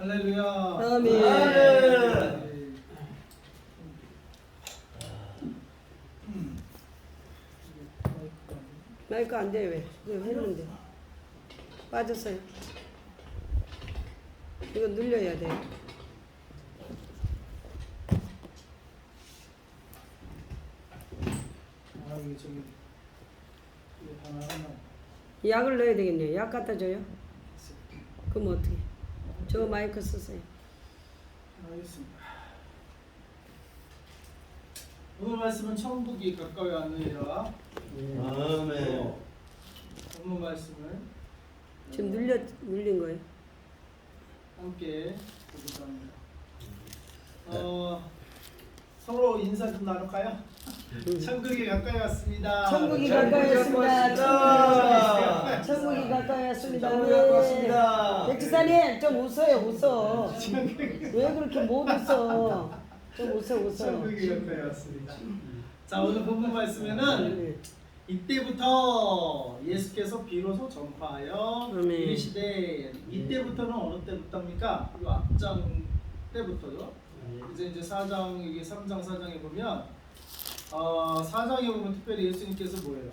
할렐루야. 아멘. 마이크 안 돼. 왜 했는데 빠졌어요. 이거 눌려야 돼. 이게 저기 이게 하나. 약을 넣어야 되겠네요. 약 갖다 줘요. 그럼 어떻게? 저 마이크 쓰세요. 알겠습니다. 오늘 말씀은 천국이 가까이 왔느니라. 아멘. 오늘 말씀을 지금 눌린 거예요. 함께 보고자 합니다. 서로 인사 좀 나눌까요? 천국이 가까이 왔습니다. 천국이 네. 가까이 왔습니다. 천국이 천국이 가까이 왔습니다. 천국이 가까이 왔습니다. 백지사님 좀 웃어요. 웃어. 왜 그렇게 못 웃어? 좀 웃어. 천국이 가까이 왔습니다. 자, 오늘 본문 말씀에는 이때부터 예수께서 비로소 전파하여 아멘. 이르시되, 이때부터는 어느 때부터입니까? 이 앞장 때부터죠. 이제 4장, 이게 3장 4장에 보면 4장에 보면 특별히 예수님께서 뭐예요?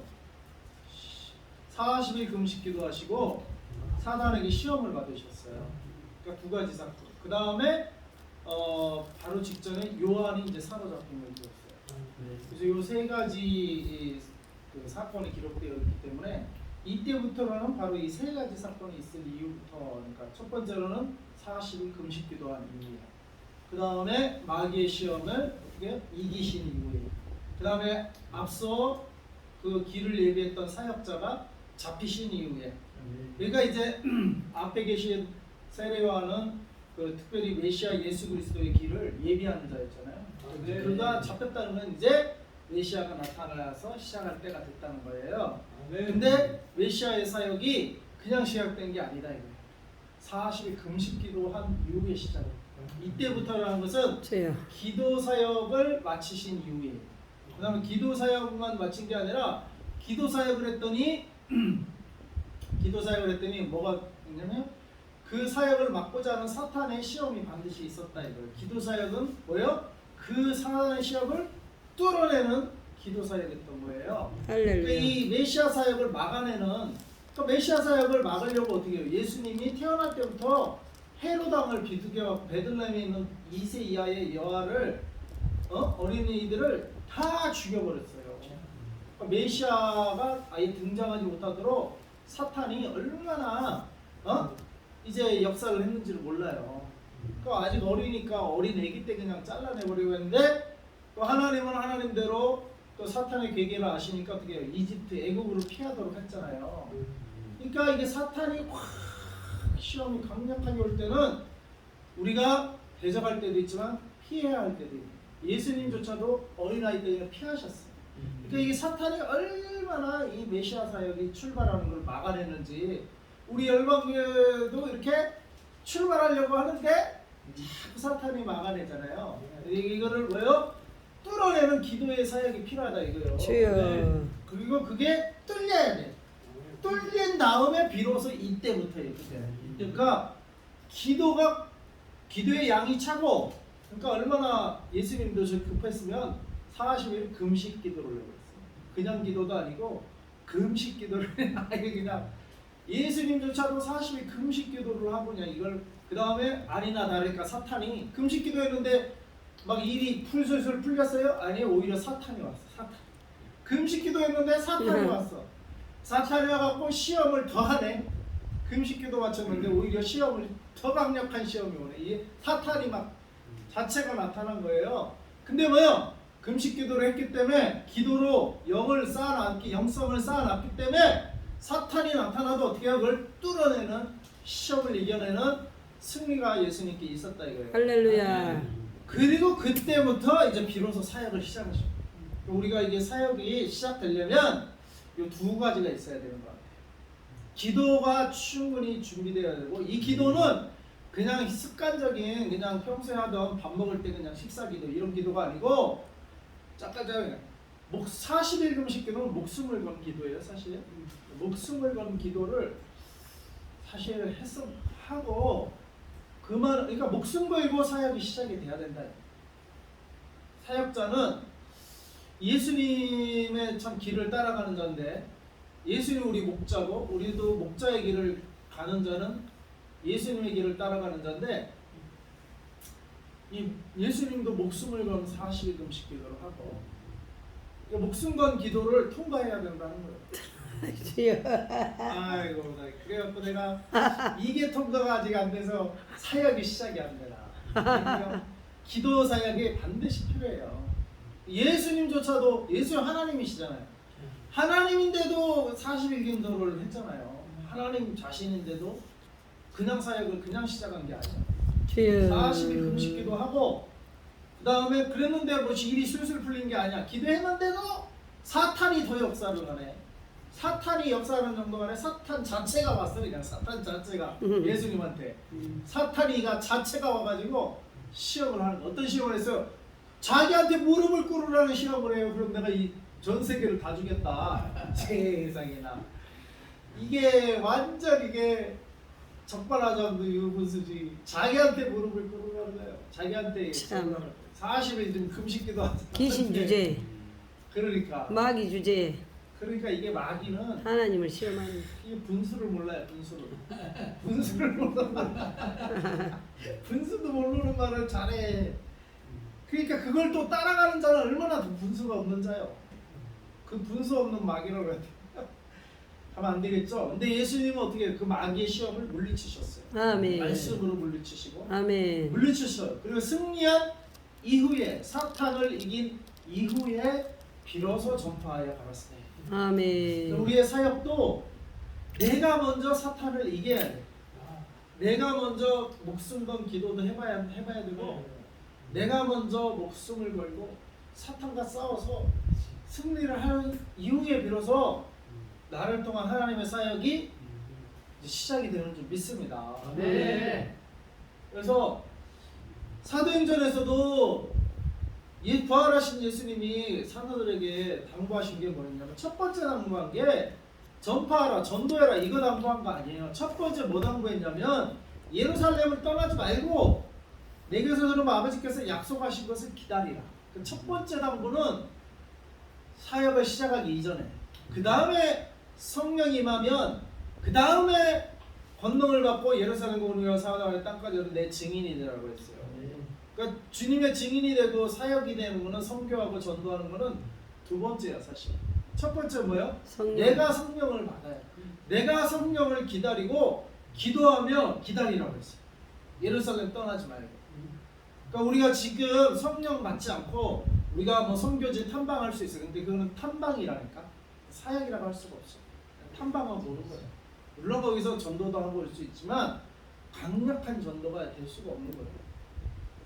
40일 금식 기도하시고 사단에게 시험을 받으셨어요. 그러니까 두 가지 사건. 그 다음에 바로 직전에 요한이 이제 사로잡힌 걸 보였어요. 그래서 요 세 가지 그 사건이 기록되어 있기 때문에 이때부터는 바로 이 세 가지 사건이 있을 이유부터, 그러니까 첫 번째로는 40일 금식 기도한 이유예요. 그 다음에 마귀의 시험을 어떻게 이기신 이유예요. 그 다음에 앞서 그 길을 예비했던 사역자가 잡히신 이유에. 그러니까 이제 앞에 계신 세례요한은 그 특별히 메시아 예수 그리스도의 길을 예비하는 자였잖아요. 그가 잡혔다는 건 이제 메시아가 나타나서 시작할 때가 됐다는 거예요. 근데 메시아의 사역이 그냥 시작된 게 아니다 이거예요. 40일 금식 기도한 이후의 시작이에요. 이때부터라는 것은 저요. 기도 사역을 마치신 이후에, 그 다음에 기도 사역만 마친 게 아니라 기도 사역을 했더니 뭐가 있냐면 그 사역을 막고자 하는 사탄의 시험이 반드시 있었다 이거예요. 기도 사역은 뭐예요? 그 사탄의 시험을 뚫어내는 기도 사역이었던 거예요. 그러니까 할렐루야. 이 메시아 사역을 막아내는, 그 메시아 사역을 막으려고 어떻게 해요? 예수님이 태어날 때부터 헤로당을 비두겨 베들레헴에 있는 2세 이하의 여아를 어린이들을 다 죽여버렸어요. 그러니까 메시아가 아예 등장하지 못하도록 사탄이 얼마나 이제 역사를 했는지를 몰라요. 그러니까 아직 어리니까 어린 애기 때 그냥 잘라내버리고 했는데, 또 하나님은 하나님대로 또 사탄의 계계를 아시니까 어떻게 해요? 이집트 애국으로 피하도록 했잖아요. 그러니까 이게 사탄이 확 시험이 강력하게 올 때는 우리가 대적할 때도 있지만 피해야 할 때도 있고, 예수님조차도 어린아이 때는 피하셨어요. 그러니까 이게 사탄이 얼마나 이 메시아 사역이 출발하는 걸 막아내는지, 우리 열방교회도 이렇게 출발하려고 하는데 자꾸 사탄이 막아내잖아요. 이거를 뭐예요? 뚫어내는 기도의 사역이 필요하다 이거예요. 주여. 그리고 그게 뚫려야 돼. 뚫린 다음에 비로소 이때부터예요. 그러니까 기도의 양이 차고, 그러니까 얼마나 예수님도 저 급했으면 40일 금식 기도를 하고 있어요. 그냥 기도도 아니고 금식 기도를 아예 그냥 예수님조차도 40일 금식 기도를 하고 그냥 이걸, 그 다음에 아니나 다를까 사탄이 금식 기도했는데 막 일이 풀술술 풀렸어요? 아니, 오히려 사탄이 왔어. 사탄. 금식 기도했는데 사탄이 왔어. 사탄이 와갖고 시험을 더 하네. 금식 기도 마쳤는데 오히려 시험을 더 강력한 시험이 오네. 이 사탄이 막 자체가 나타난 거예요. 근데 뭐요? 금식 기도를 했기 때문에 기도로 영성을 쌓아놨기 때문에 사탄이 나타나도 어떻게 해요? 그걸 뚫어내는, 시험을 이겨내는 승리가 예수님께 있었다 이거예요. 할렐루야. 그리고 그때부터 이제 비로소 사역을 시작하죠. 우리가 이게 사역이 시작되려면 이 두 가지가 있어야 되는 것 같아요. 기도가 충분히 준비되어야 되고, 이 기도는 그냥 습관적인 그냥 평소에 하던 밥 먹을 때 그냥 식사 기도 이런 기도가 아니고, 잠깐 40일 금식 기도는 목숨을 건 기도예요. 사실 목숨을 건 기도를 사실 하고 그러니까 목숨 걸고 사역이 시작이 돼야 된다. 사역자는 예수님의 참 길을 따라가는 자인데, 예수님 우리 목자고 우리도 목자의 길을 가는 자는 예수님의 길을 따라가는 자인데, 이 예수님도 목숨을 건 40일 금식 기도를 하고 목숨 건 기도를 통과해야 된다는 거예요. 주여. 아이고, 그래갖고 내가 이게 통과가 아직 안 돼서 사역이 시작이 안 되나. 기도 사역이 반드시 필요해요. 예수님조차도 예수님 하나님이시잖아요. 하나님인데도 40일 기도를 했잖아요. 하나님 자신인데도 그냥 사역을 그냥 시작한 게 아니에요. 주여. 40일 금식 기도하고 그 다음에 그랬는데 뭐 일이 술술 풀린 게 아니야. 기도했는데도 사탄이 더 역사를 하네. 사탄이 역사하는 정도가 아니라 사탄 자체가 왔어. 그냥 사탄 자체가 예수님한테 사탄이가 자체가 와가지고 시험을 하는, 어떤 시험을 했어요? 자기한테 무릎을 꿇으라는 시험을 해요. 그럼 내가 이 전 세계를 다 주겠다. 세상에나. 이게 완전 이게 적발하자도 유분수지. 자기한테 무릎을 꿇으라는 거예요. 자기한테 참. 40일 좀 금식기도 하지. 귀신 주제, 그러니까. 마귀 주제, 그러니까 이게 마귀는 하나님을 시험하는. 이 분수를 몰라요. 분수를. 분수를 모르는. 분수도 모르는 말을 잘해. 그러니까 그걸 또 따라가는 자는 얼마나 더 분수가 없는 자요. 그 분수 없는 마귀라고 해야 돼. 하면 안 되겠죠. 근데 예수님은 어떻게 그 마귀의 시험을 물리치셨어요. 아멘. 말씀으로 물리치시고 아멘. 물리치셨어요. 그리고 승리한 이후에, 사탄을 이긴 이후에 비로소 전파하여 가봤어요. 아멘. 우리의 사역도 내가 먼저 사탄을 이겨야 돼. 내가 먼저 목숨 건 기도도 해봐야 되고, 내가 먼저 목숨을 걸고 사탄과 싸워서 승리를 하는 이후에 비로소 나를 통한 하나님의 사역이 시작이 되는 줄 믿습니다. 네. 그래서 사도행전에서도 부활하신 예수님이 사도들에게 당부하신 게 뭐였냐면, 첫 번째 당부한 게 전파하라, 전도해라, 이거 당부한 거 아니에요. 첫 번째 뭐 당부했냐면, 예루살렘을 떠나지 말고 내게서 들으면 아버지께서 약속하신 것을 기다리라. 그 첫 번째 당부는 사역을 시작하기 이전에, 그 다음에 성령이 임하면 그 다음에 권능을 받고 예루살렘과 오르며 사마리아 땅까지 오는 내 증인이 되라고 했어요. 그러니까 주님의 증인이 되고 사역이 되는 거는, 선교하고 전도하는 거는 두 번째야 사실. 첫 번째 뭐예요? 성령. 내가 성령을 받아요. 내가 성령을 기다리고 기도하며 기다리라고 했어요. 예루살렘 떠나지 말고. 그러니까 우리가 지금 성령 받지 않고 우리가 뭐 선교지 탐방할 수 있어요. 근데 그거는 탐방이라니까, 사역이라고 할 수가 없어. 탐방만 보는 거예요. 물론 거기서 전도도 하고 올 수 있지만 강력한 전도가 될 수가 없는 거예요.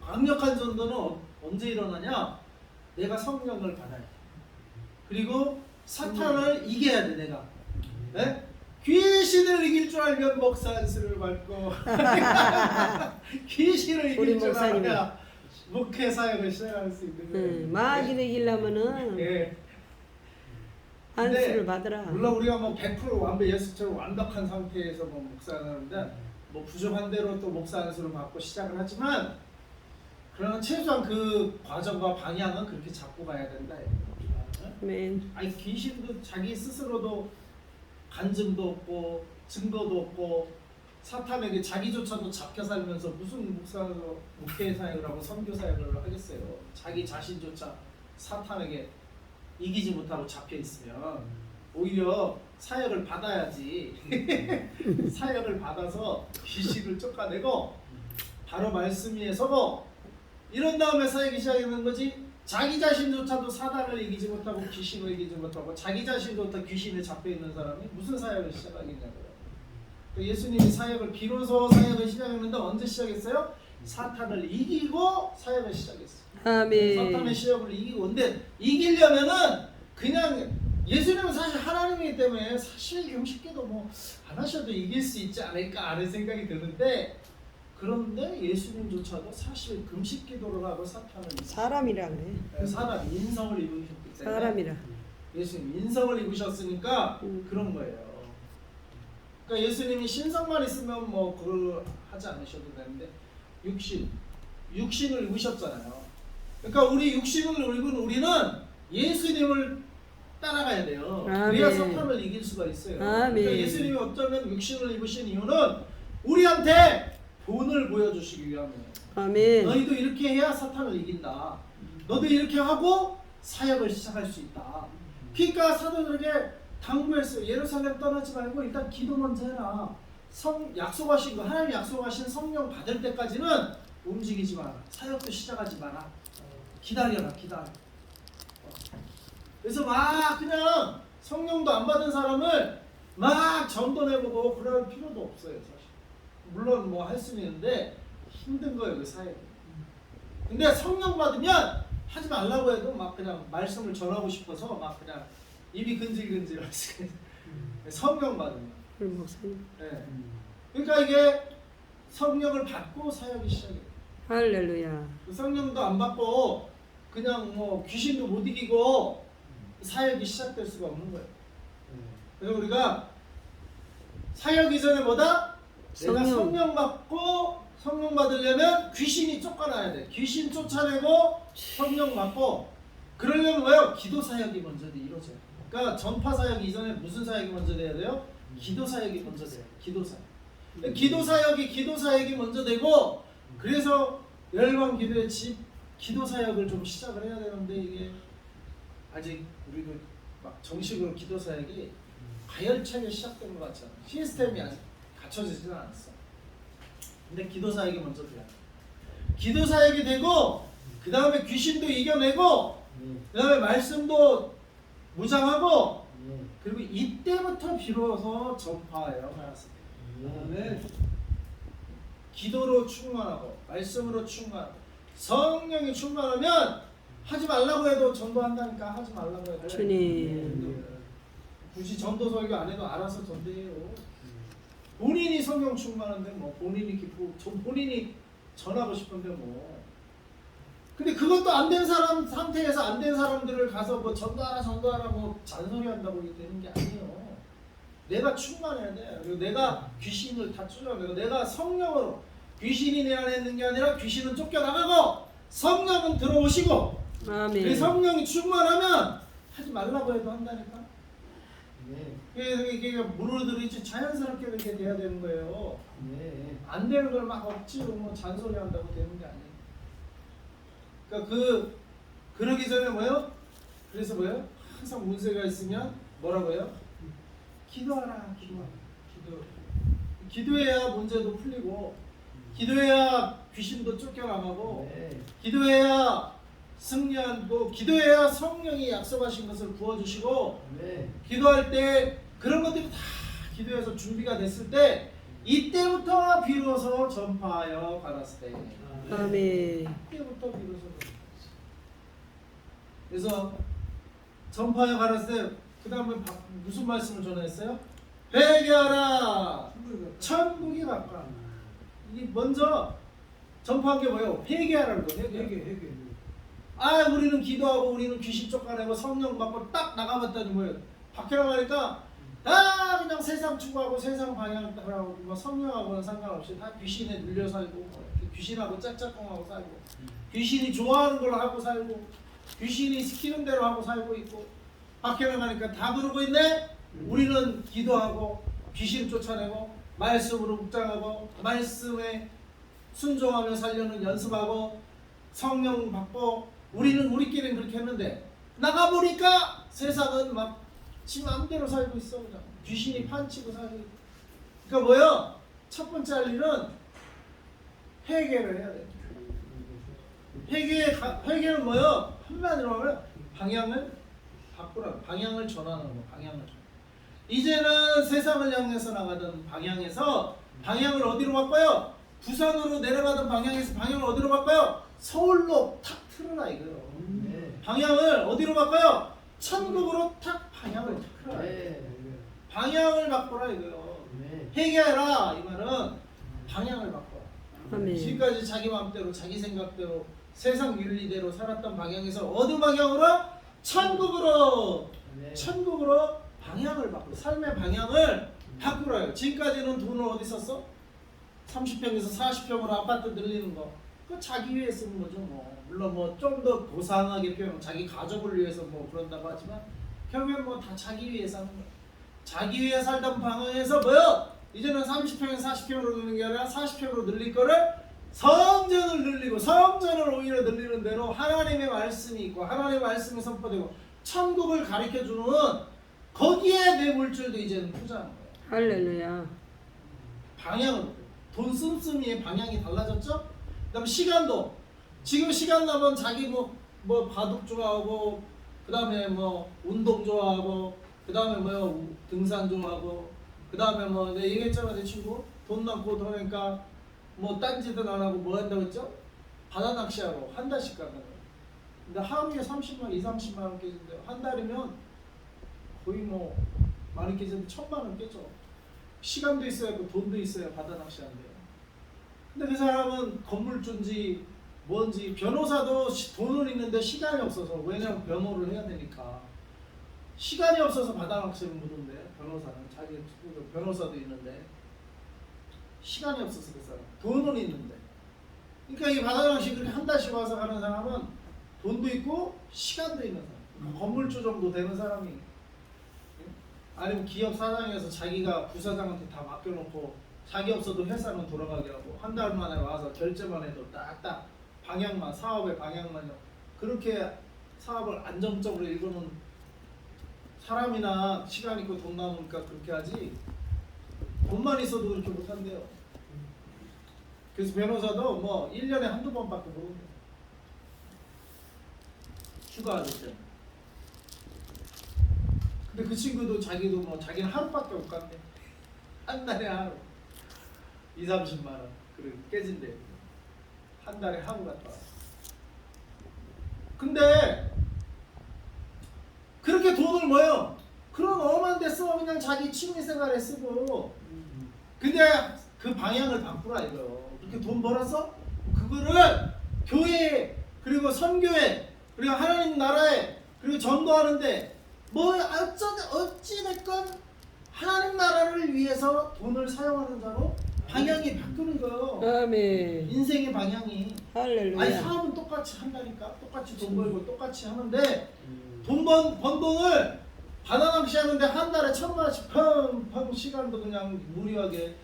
강력한 전도는 언제 일어나냐? 내가 성령을 받아야 돼. 그리고 사탄을 이겨야 돼. 내가. 네? 귀신을 이길 줄 알면 목사 안수를 받고 귀신을 이길 줄 알아야 목회 사역을 시작할 수 있는 거예요. 마귀를 이기려면은 예. 안수를 받으라. 물론 우리가 뭐 100% 완벽 예수처럼 완벽한 상태에서 뭐 목사를 하는데 뭐 부족한 대로 또 목사 안수를 받고 시작을 하지만, 그러나 최소한 그 과정과 방향은 그렇게 잡고 가야 된다. 아멘. 아니 귀신도 자기 스스로도 간증도 없고 증거도 없고 사탄에게 자기조차도 잡혀 살면서 무슨 목사로 목회 사역을 하고 선교 사역을 하겠어요. 자기 자신조차 사탄에게 이기지 못하고 잡혀 있으면 오히려 사역을 받아야지. 사역을 받아서 귀신을 쫓아내고 바로 말씀 위에 서고 이런 다음에 사역이 시작되는 거지. 자기 자신조차도 사단을 이기지 못하고 귀신을 이기지 못하고 자기 자신조차 귀신에 잡혀 있는 사람이 무슨 사역을 시작하겠냐고요. 예수님이 사역을 비로소 사역을 시작했는데 언제 시작했어요? 사탄을 이기고 사역을 시작했어요. 아멘. 사탄의 시험을 이기고. 근데 이기려면은 그냥 예수님은 사실 하나님이기 때문에 사실 금식기도 뭐 안 하셔도 이길 수 있지 않을까 하는 생각이 드는데, 그런데 예수님조차도 사실 금식기도를 하고 사탄을 이기셨어요. 사람이라 그래. 사람 인성을 입으셨기 때문에. 사람이라. 예수님 인성을 입으셨으니까 그런 거예요. 그러니까 예수님이 신성만 있으면 뭐 그걸 하지 않으셔도 되는데 육신을 입으셨잖아요. 그러니까 우리 육신을 입은 우리는 예수님을 따라가야 돼요. 그래야 아멘. 사탄을 이길 수가 있어요. 아멘. 그러니까 예수님이 어쩌면 육신을 입으신 이유는 우리한테 본을 보여주시기 위함이에요. 아멘. 너희도 이렇게 해야 사탄을 이긴다. 너도 이렇게 하고 사역을 시작할 수 있다. 그러니까 사도들에게 당부했어요. 예루살렘 떠나지 말고 일단 기도 먼저 해라. 약속하신 거, 하나님 약속하신 성령 받을 때까지는 움직이지 마라. 사역도 시작하지 마라. 기다려라, 기다려. 그래서 막 그냥 성령도 안 받은 사람을 막 전도해보고 그럴 필요도 없어요, 사실. 물론 뭐 할 수는 있는데 힘든 거예요, 그 사역이. 근데 성령 받으면 하지 말라고 해도 막 그냥 말씀을 전하고 싶어서 막 그냥 입이 근질근질 하시게. 성령 받으면. 목사님. 네. 그러니까 이게 성령을 받고 사역이 시작해요. 할렐루야. 성령도 안 받고 그냥 뭐 귀신도 못 이기고 사역이 시작될 수가 없는 거예요. 그래서 우리가 사역 이전에 뭐다? 내가 성령 받고 성령 받으려면 귀신이 쫓아나야 돼. 귀신 쫓아내고 성령 받고 그러려면 뭐예요? 기도 사역이 먼저 이루어져요. 그러니까 전파 사역 이전에 무슨 사역이 먼저 돼야 돼요? 기도 사역이 먼저 돼요. 기도 사역. 기도 사역이 먼저 되고 그래서 열방 기도의 집 기도 사역을 좀 시작을 해야 되는데 이게 아직 우리도 막 정식으로 기도 사역이 가열차게 시작된 것 같지 않아요. 시스템이 아직 갖춰지지는 않았어. 근데 기도 사역이 먼저 돼야 돼. 기도 사역이 되고 그 다음에 귀신도 이겨내고 그 다음에 말씀도 무장하고 그리고 이때부터 비로소 전파예요. 네. 기도로 충만하고 말씀으로 충만하고 성령이 충만하면 하지 말라고 해도 전도한다니까. 하지 말라고 해도 주님. 굳이 전도 설교 안 해도 알아서 전도해요. 본인이 성령 충만한데 뭐 본인이 기쁘고 본인이 전하고 싶은데 뭐. 근데 그것도 안 된 사람 상태에서 안 된 사람들을 가서 뭐 전도하라 뭐 잔소리한다고 되는 게 아니에요. 내가 충만해야 돼. 그리고 내가 귀신을 다 쫓아내고 내가 성령으로 귀신이 내 안에 있는 게 아니라 귀신은 쫓겨나가고 성령은 들어오시고 아멘. 그 성령이 충만하면 하지 말라고 해도 한다니까. 이게 무르들이 자연스럽게 이렇게 돼야 되는 거예요. 안 되는 걸 막 억지로 뭐 잔소리한다고 되는 게 아니에요. 그러니까 그러기 전에 뭐요? 그래서 뭐요? 항상 문제가 있으면 뭐라고 해요? 기도하라, 기도해야 문제도 풀리고, 기도해야 귀신도 쫓겨나가고, 기도해야 승리하고, 기도해야 성령이 약속하신 것을 부어주시고, 기도할 때 그런 것들이 다 기도해서 준비가 됐을 때 이때부터 비로소 전파하여 가라사대. 아멘. 이때부터 비로소. 그래서 전파하여 가라사대. 그 다음에 무슨 말씀을 전했어요? 회개하라. 천국이 가까워. 이게 먼저 전파한 게 뭐예요? 회개하라는 거예요. 회개. 아, 우리는 기도하고 우리는 귀신 쫓아내고 성령 받고 딱 나가봤더니 뭐예요? 밖에 나가니까 다 그냥 세상 추구하고 세상 방향하고 뭐 성령하고는 상관없이 다 귀신에 눌려 살고 뭐 귀신하고 짝짝꿍하고 살고 귀신이 좋아하는 걸 하고 살고 귀신이 시키는 대로 하고 살고 있고 밖에 나가니까 다 그러고 있네. 우리는 기도하고 귀신 쫓아내고 말씀으로 묵장하고 말씀에 순종하며 살려는 연습하고 성령 받고 우리는 우리끼리는 그렇게 했는데 나가보니까 세상은 막 지 마음대로 살고 있어. 그냥 귀신이 판치고 살고 있고. 그러니까 뭐요? 첫 번째 할 일은 회개를 해야 돼. 회개는 뭐요? 한마디로 하면 방향을 바꾸라. 방향을 전하는 거. 방향을. 이제는 세상을 향해서 나가던 방향에서 방향을 어디로 바꿔요? 부산으로 내려가던 방향에서 방향을 어디로 바꿔요? 서울로 탁 틀어라 이거요. 방향을 어디로 바꿔요? 천국으로 탁 방향을 틀어라. 방향을 바꿔라 이거요. 회개해라 이 말은 방향을 바꿔라. 아멘. 지금까지 자기 마음대로 자기 생각대로 세상 윤리대로 살았던 방향에서 어느 방향으로? 천국으로. 천국으로 방향을 바꾸라. 삶의 방향을 바꾸라요. 지금까지는 돈을 어디 썼어? 30평에서 40평으로 아파트 늘리는 거, 그 자기 위해 쓰는 거죠. 뭐 물론 뭐 좀 더 고상하게 표현, 자기 가족을 위해서 뭐 그런다고 하지만 결국엔 뭐 다 자기 위해 사는 거예요. 자기 위해 살던 방향에서 뭐요? 이제는 30평에서 40평으로 늘리는 게 아니라 40평으로 늘릴 거를 성전을 늘리고, 성전을 오히려 늘리는 대로 하나님의 말씀이 있고 하나님의 말씀이 선포되고 천국을 가르쳐주는 거기에 내 물줄도 이제는 투자하는 거예요. 할렐루야. 방향으로. 돈 씀씀이의 방향이 달라졌죠? 그 다음에 시간도, 지금 시간 나면 자기 뭐 바둑 좋아하고, 그 다음에 뭐 운동 좋아하고, 그 다음에 뭐 등산 좋아하고, 그 다음에 뭐 내가 얘기했잖아, 내 친구 돈 남고 그러니까 뭐 딴짓은 안 하고 뭐 한다고 했죠? 바다 낚시하러 한 달씩 가는 거예요. 근데 하루에 30만, 30만 원 깨진대요. 한 달이면 거의 뭐 많이 깨지는데 1000만 원 깨죠. 시간도 있어야 하고 돈도 있어야 바다 낚시한대요. 근데 그 사람은 건물주인지 뭔지, 변호사도 돈은 있는데 시간이 없어서, 왜냐면 변호를 해야 되니까 시간이 없어서 바다 낚시를 묻는데, 변호사는 자기 변호사도 있는데 시간이 없어서 그 사람 돈은 있는데, 그러니까 이 바다 낚시 그렇게 한 달씩 와서 가는 사람은 돈도 있고 시간도 있는 사람, 건물주 정도 되는 사람이, 아니면 기업 사장에서 자기가 부사장한테 다 맡겨놓고 자기 없어도 회사는 돌아가게 하고 한 달 만에 와서 결제만 해도 딱딱 방향만, 사업의 방향만요, 그렇게 사업을 안정적으로 이루는 사람이나 시간 있고 돈 남으니까 그렇게 하지, 돈만 있어도 그렇게 못한대요. 그래서 변호사도 뭐 1년에 한두 번밖에 못 온대요. 휴가할 때. 근데 그 친구도 자기도 뭐 자기는 하루밖에 못 간대. 한 달에 하루 20-30만 원 그리고 깨진대. 한 달에 하루 갔다 와. 근데 그렇게 돈을 뭐요? 그런 어마한 데 써. 그냥 자기 취미생활에 쓰고. 근데 그 방향을 바꾸라 이거요. 그렇게 돈 벌었어? 그거를 교회에, 그리고 선교에, 그리고 하나님 나라에, 그리고 전도하는데 뭐 어찌됐건 하나님 나라를 위해서 돈을 사용하는 자로 방향이 바꾸는 거예요. 아멘. 인생의 방향이. 할렐루야. 아니 사업은 똑같이 한다니까. 똑같이 돈 벌고 똑같이 하는데 번 돈을 바다 낚시 하는데 한 달에 1000만 원씩 펑펑 시간도 그냥 무료하게.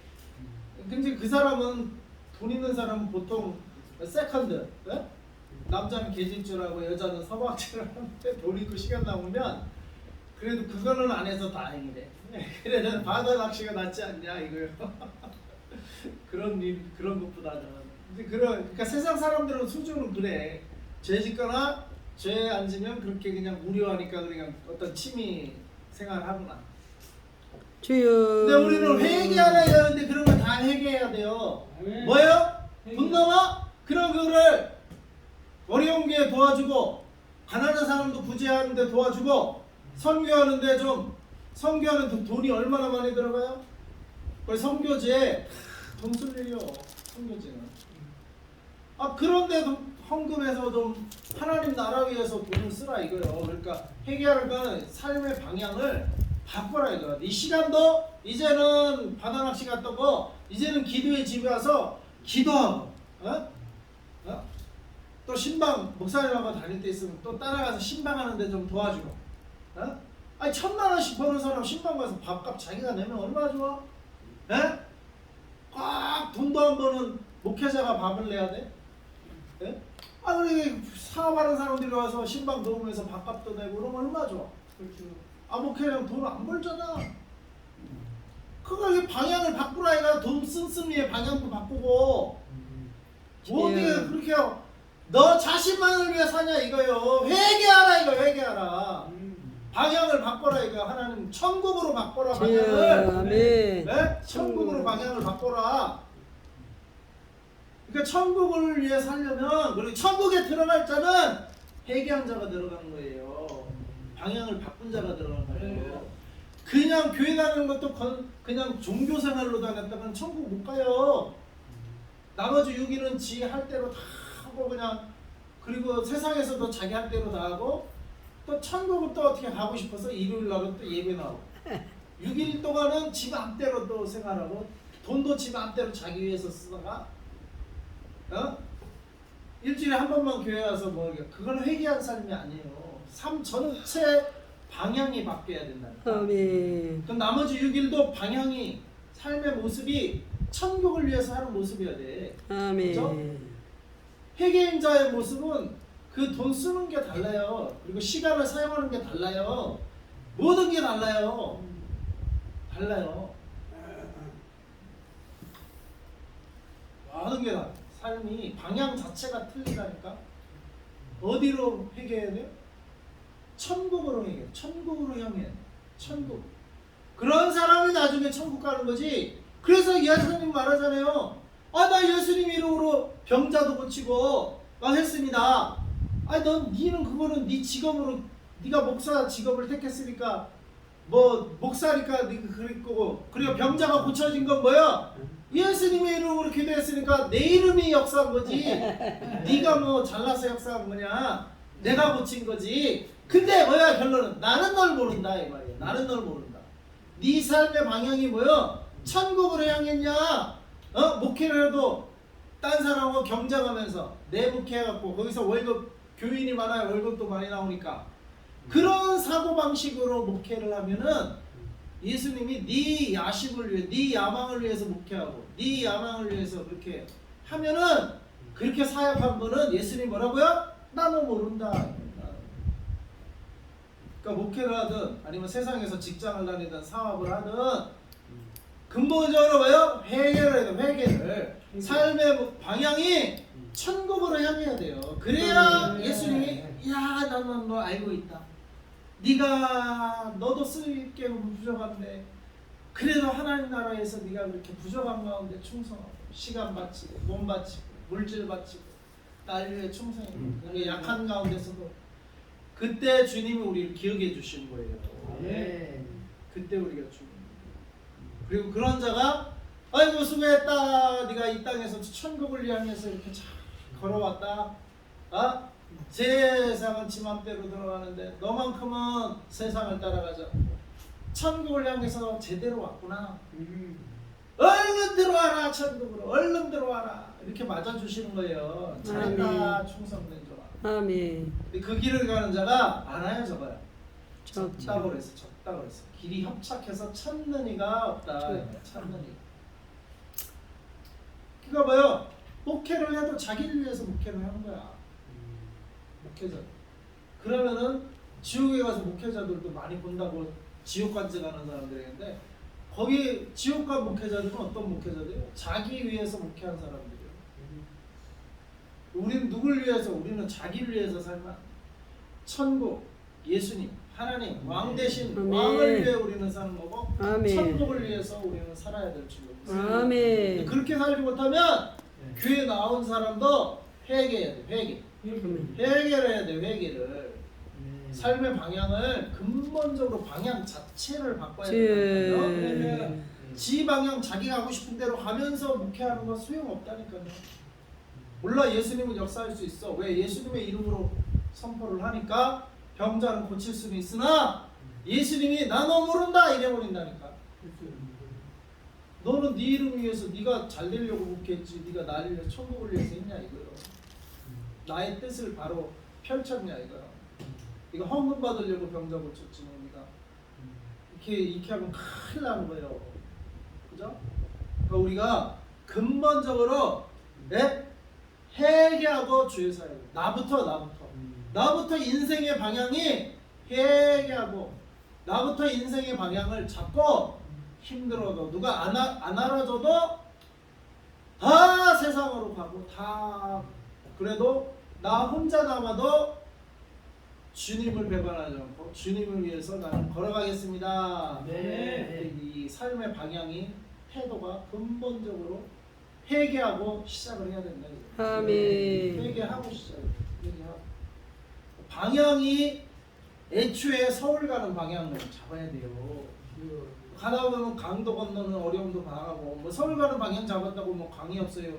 근데 그 사람은, 돈 있는 사람은 보통 세컨드, 네? 남자는 계집주라고 여자는 서방주를 하는데 돈 있고 시간 남으면 그래도 그거는 안 해서 다행이래. 그래도 바다 낚시가 낫지 않냐 이거요. 그런 것보다는. 근데 그러니까 세상 사람들은 수준은 그래. 죄 짓거나 죄 안 지면 그렇게 그냥 무료하니까 그냥 어떤 취미 생활하구나. 주여. 근데 우리는 회개하라 하는데 그런 거 다 회개해야 돼요. 뭐예요? 돈 남아? 그런 거를 어려운 게 도와주고, 가난한 사람도 구제하는데 도와주고, 선교하는데 좀, 선교하는 돈이 얼마나 많이 들어가요? 그 선교지에 돈 쓸 일이요. 선교지는. 아 그런데도 헌금해서 좀 하나님 나라 위해서 돈을 쓰라 이거요. 그러니까 회개하는 건 삶의 방향을 바꿔라 이거야. 이 시간도 이제는 바다 낚시 갔다고 이제는 기도의 집에 와서 기도하고, 또 신방 목사님하고 다닐 때 있으면 또 따라가서 신방하는데 좀 도와주고, 아니 1000만 원씩 버는 사람 신방 가서 밥값 자기가 내면 얼마나 좋아? 꽉 돈도 안 버는 목회자가 밥을 내야 돼? 아 그래 사업하는 사람들이 와서 신방 도우면서 밥값도 내고 그러면 얼마나 좋아? 아 목회자는 돈 안 벌잖아. 그거 방향을 바꾸라 이거야. 돈 씀씀이의 방향도 바꾸고. 뭐 어떻게 그렇게 너 자신만을 위해 사냐 이거요. 회개하라 이거. 회개하라. 방향을 바꿔라 이거. 하나님 천국으로 바꿔라 방향을. 아멘. 네? 천국으로 방향을 바꿔라. 그러니까 천국을 위해 살려면, 그리고 천국에 들어갈 자는 회개한 자가 들어가는 거예요. 방향을 바꾼 자가 들어가는 거예요. 그냥 교회 다니는 것도 그냥 종교 생활로 다녔다면 천국 못 가요. 나머지 6일은 지 할 대로 다 하고 그냥, 그리고 세상에서도 자기 할 대로 다 하고, 또 천국을 또 어떻게 가고 싶어서 일요일 날은 또 예배 나오고 6일 동안은 지 맘대로 또 생활하고 돈도 지 맘대로 자기 위해서 쓰다가 일주일에 한 번만 교회 와서 뭐 그건 회개한 삶이 아니에요. 삶 전체 방향이 바뀌어야 된다니까. 아멘. 그럼 나머지 6일도 방향이 삶의 모습이 천국을 위해서 하는 모습이어야 돼. 아멘. 그죠? 회개인자의 모습은 그 돈 쓰는 게 달라요. 그리고 시간을 사용하는 게 달라요. 모든 게 달라요. 달라요. 모든 게 다. 삶이 방향 자체가 틀리다니까. 어디로 회개해야 돼요? 천국으로 회개. 천국으로 향해. 천국. 그런 사람이 나중에 천국 가는 거지. 그래서 예수님 말하잖아요. 아, 나 예수님 이름으로 병자도 고치고 막 했습니다. 아, 니는 그거는 네 직업으로, 네가 목사 직업을 택했으니까 뭐 목사니까 네가 그럴 거고, 그리고 병자가 고쳐진 건 뭐야? 예수님의 이름으로 기도했으니까 내 이름이 역사한 거지. 네가 뭐 잘나서 역사한 거냐? 내가 고친 거지. 근데 뭐야 결론은? 나는 널 모른다 이 말이야. 나는 널 모른다. 네 삶의 방향이 뭐야? 천국으로 향했냐? 목회를 해도 딴 사람하고 경쟁하면서 내 목회해갖고 거기서 월급, 교인이 많아야 월급도 많이 나오니까 그런 사고방식으로 목회를 하면은 예수님이 네 야식을 위해, 네 야망을 위해서 목회하고 네 야망을 위해서 그렇게 하면은, 그렇게 사역한 분은 예수님 뭐라고요? 나는 모른다. 그러니까 목회를 하든 아니면 세상에서 직장을 다니든 사업을 하든 근본적으로 뭐예요? 회개를 해야 돼. 회개를. 삶의 방향이 천국으로 향해야 돼요. 그래야 예수님이 야, 나는 너 알고 있다. 네가 너도 쓸 게 부족한데 그래도 하나님 나라에서 네가 그렇게 부족한 가운데 충성하고 시간 바치고 몸 바치고 물질 바치고 날 위해 충성하고 우리 약한 가운데서도, 그때 주님이 우리를 기억해 주신 거예요. 그때 우리가 주님. 그리고 그런 자가 아이고 수고했다. 네가 이 땅에서 천국을 향해서 이렇게 잘 걸어왔다. 세상은 지 맘대로 들어가는데 너만큼은 세상을 따라가자. 천국을 향해서 제대로 왔구나. 얼른 들어와라. 천국으로 얼른 들어와라. 이렇게 맞아주시는 거예요. 잘했다. 충성된 자가. 아멘. 그 길을 가는 자가 많아요. 적어요. 적죠. 적다고 그랬어. 적다고 그랬어. 길이 협착해서 찾는 이가 없다. 찾는 이가. 그러니까 뭐요? 목회를 해도 자기를 위해서 목회를 하는 거야. 목회자. 그러면은 지옥에 가서 목회자들도 많이 본다고 지옥 간증하는 사람들이 있는데, 거기 지옥 간 목회자들은 어떤 목회자들이에요? 자기 위해서 목회한 사람들이에요. 우리는 누굴 위해서? 우리는 자기를 위해서 살면 천국, 예수님, 하나님, 왕 대신 왕을 위해 우리는 사는 거고, 아멘. 천국을 위해서 우리는 살아야 될 줄로. 아멘. 그렇게 살지 못하면 교회 나온 사람도 회개해야 돼. 회개. 회개를 해야 돼. 회개를. 삶의 방향을 근본적으로 방향 자체를 바꿔야 된다니까요. 지 방향 자기가 하고 싶은 대로 가면서 목회하는 건 소용없다니까요. 몰라, 예수님은 역사할 수 있어. 왜? 예수님의 이름으로 선포를 하니까 병자는 고칠 수는 있으나 예수님이 나 너 모른다 이래버린다니까. 너는 네 이름 위해서 네가 잘 되려고 목회했지, 네가 나를 위해서 천국을 위해서 했냐 이거요. 나의 뜻을 바로 펼쳤냐 이거요. 이거 헌금 받으려고 병자 고쳤지 네가 이렇게 하면 큰일 나는 거예요. 그죠? 그러니까 우리가 근본적으로 회개하고 주의 사역. 나부터 인생의 방향이 회개하고, 나부터 인생의 방향을 잡고, 힘들어도 누가 안 알아줘도 다 세상으로 가고, 다 그래도 나 혼자 남아도 주님을 배반하지 않고 주님을 위해서 나는 걸어가겠습니다. 이 삶의 방향이, 태도가 근본적으로 회개하고 시작을 해야 된다. 아멘. 회개하고 회개하고. 방향이 애초에 서울 가는 방향을 잡아야 돼요. 가다 보면 강도 건너는 어려움도 당하고, 뭐 서울 가는 방향 잡았다고 뭐 강이 없어요,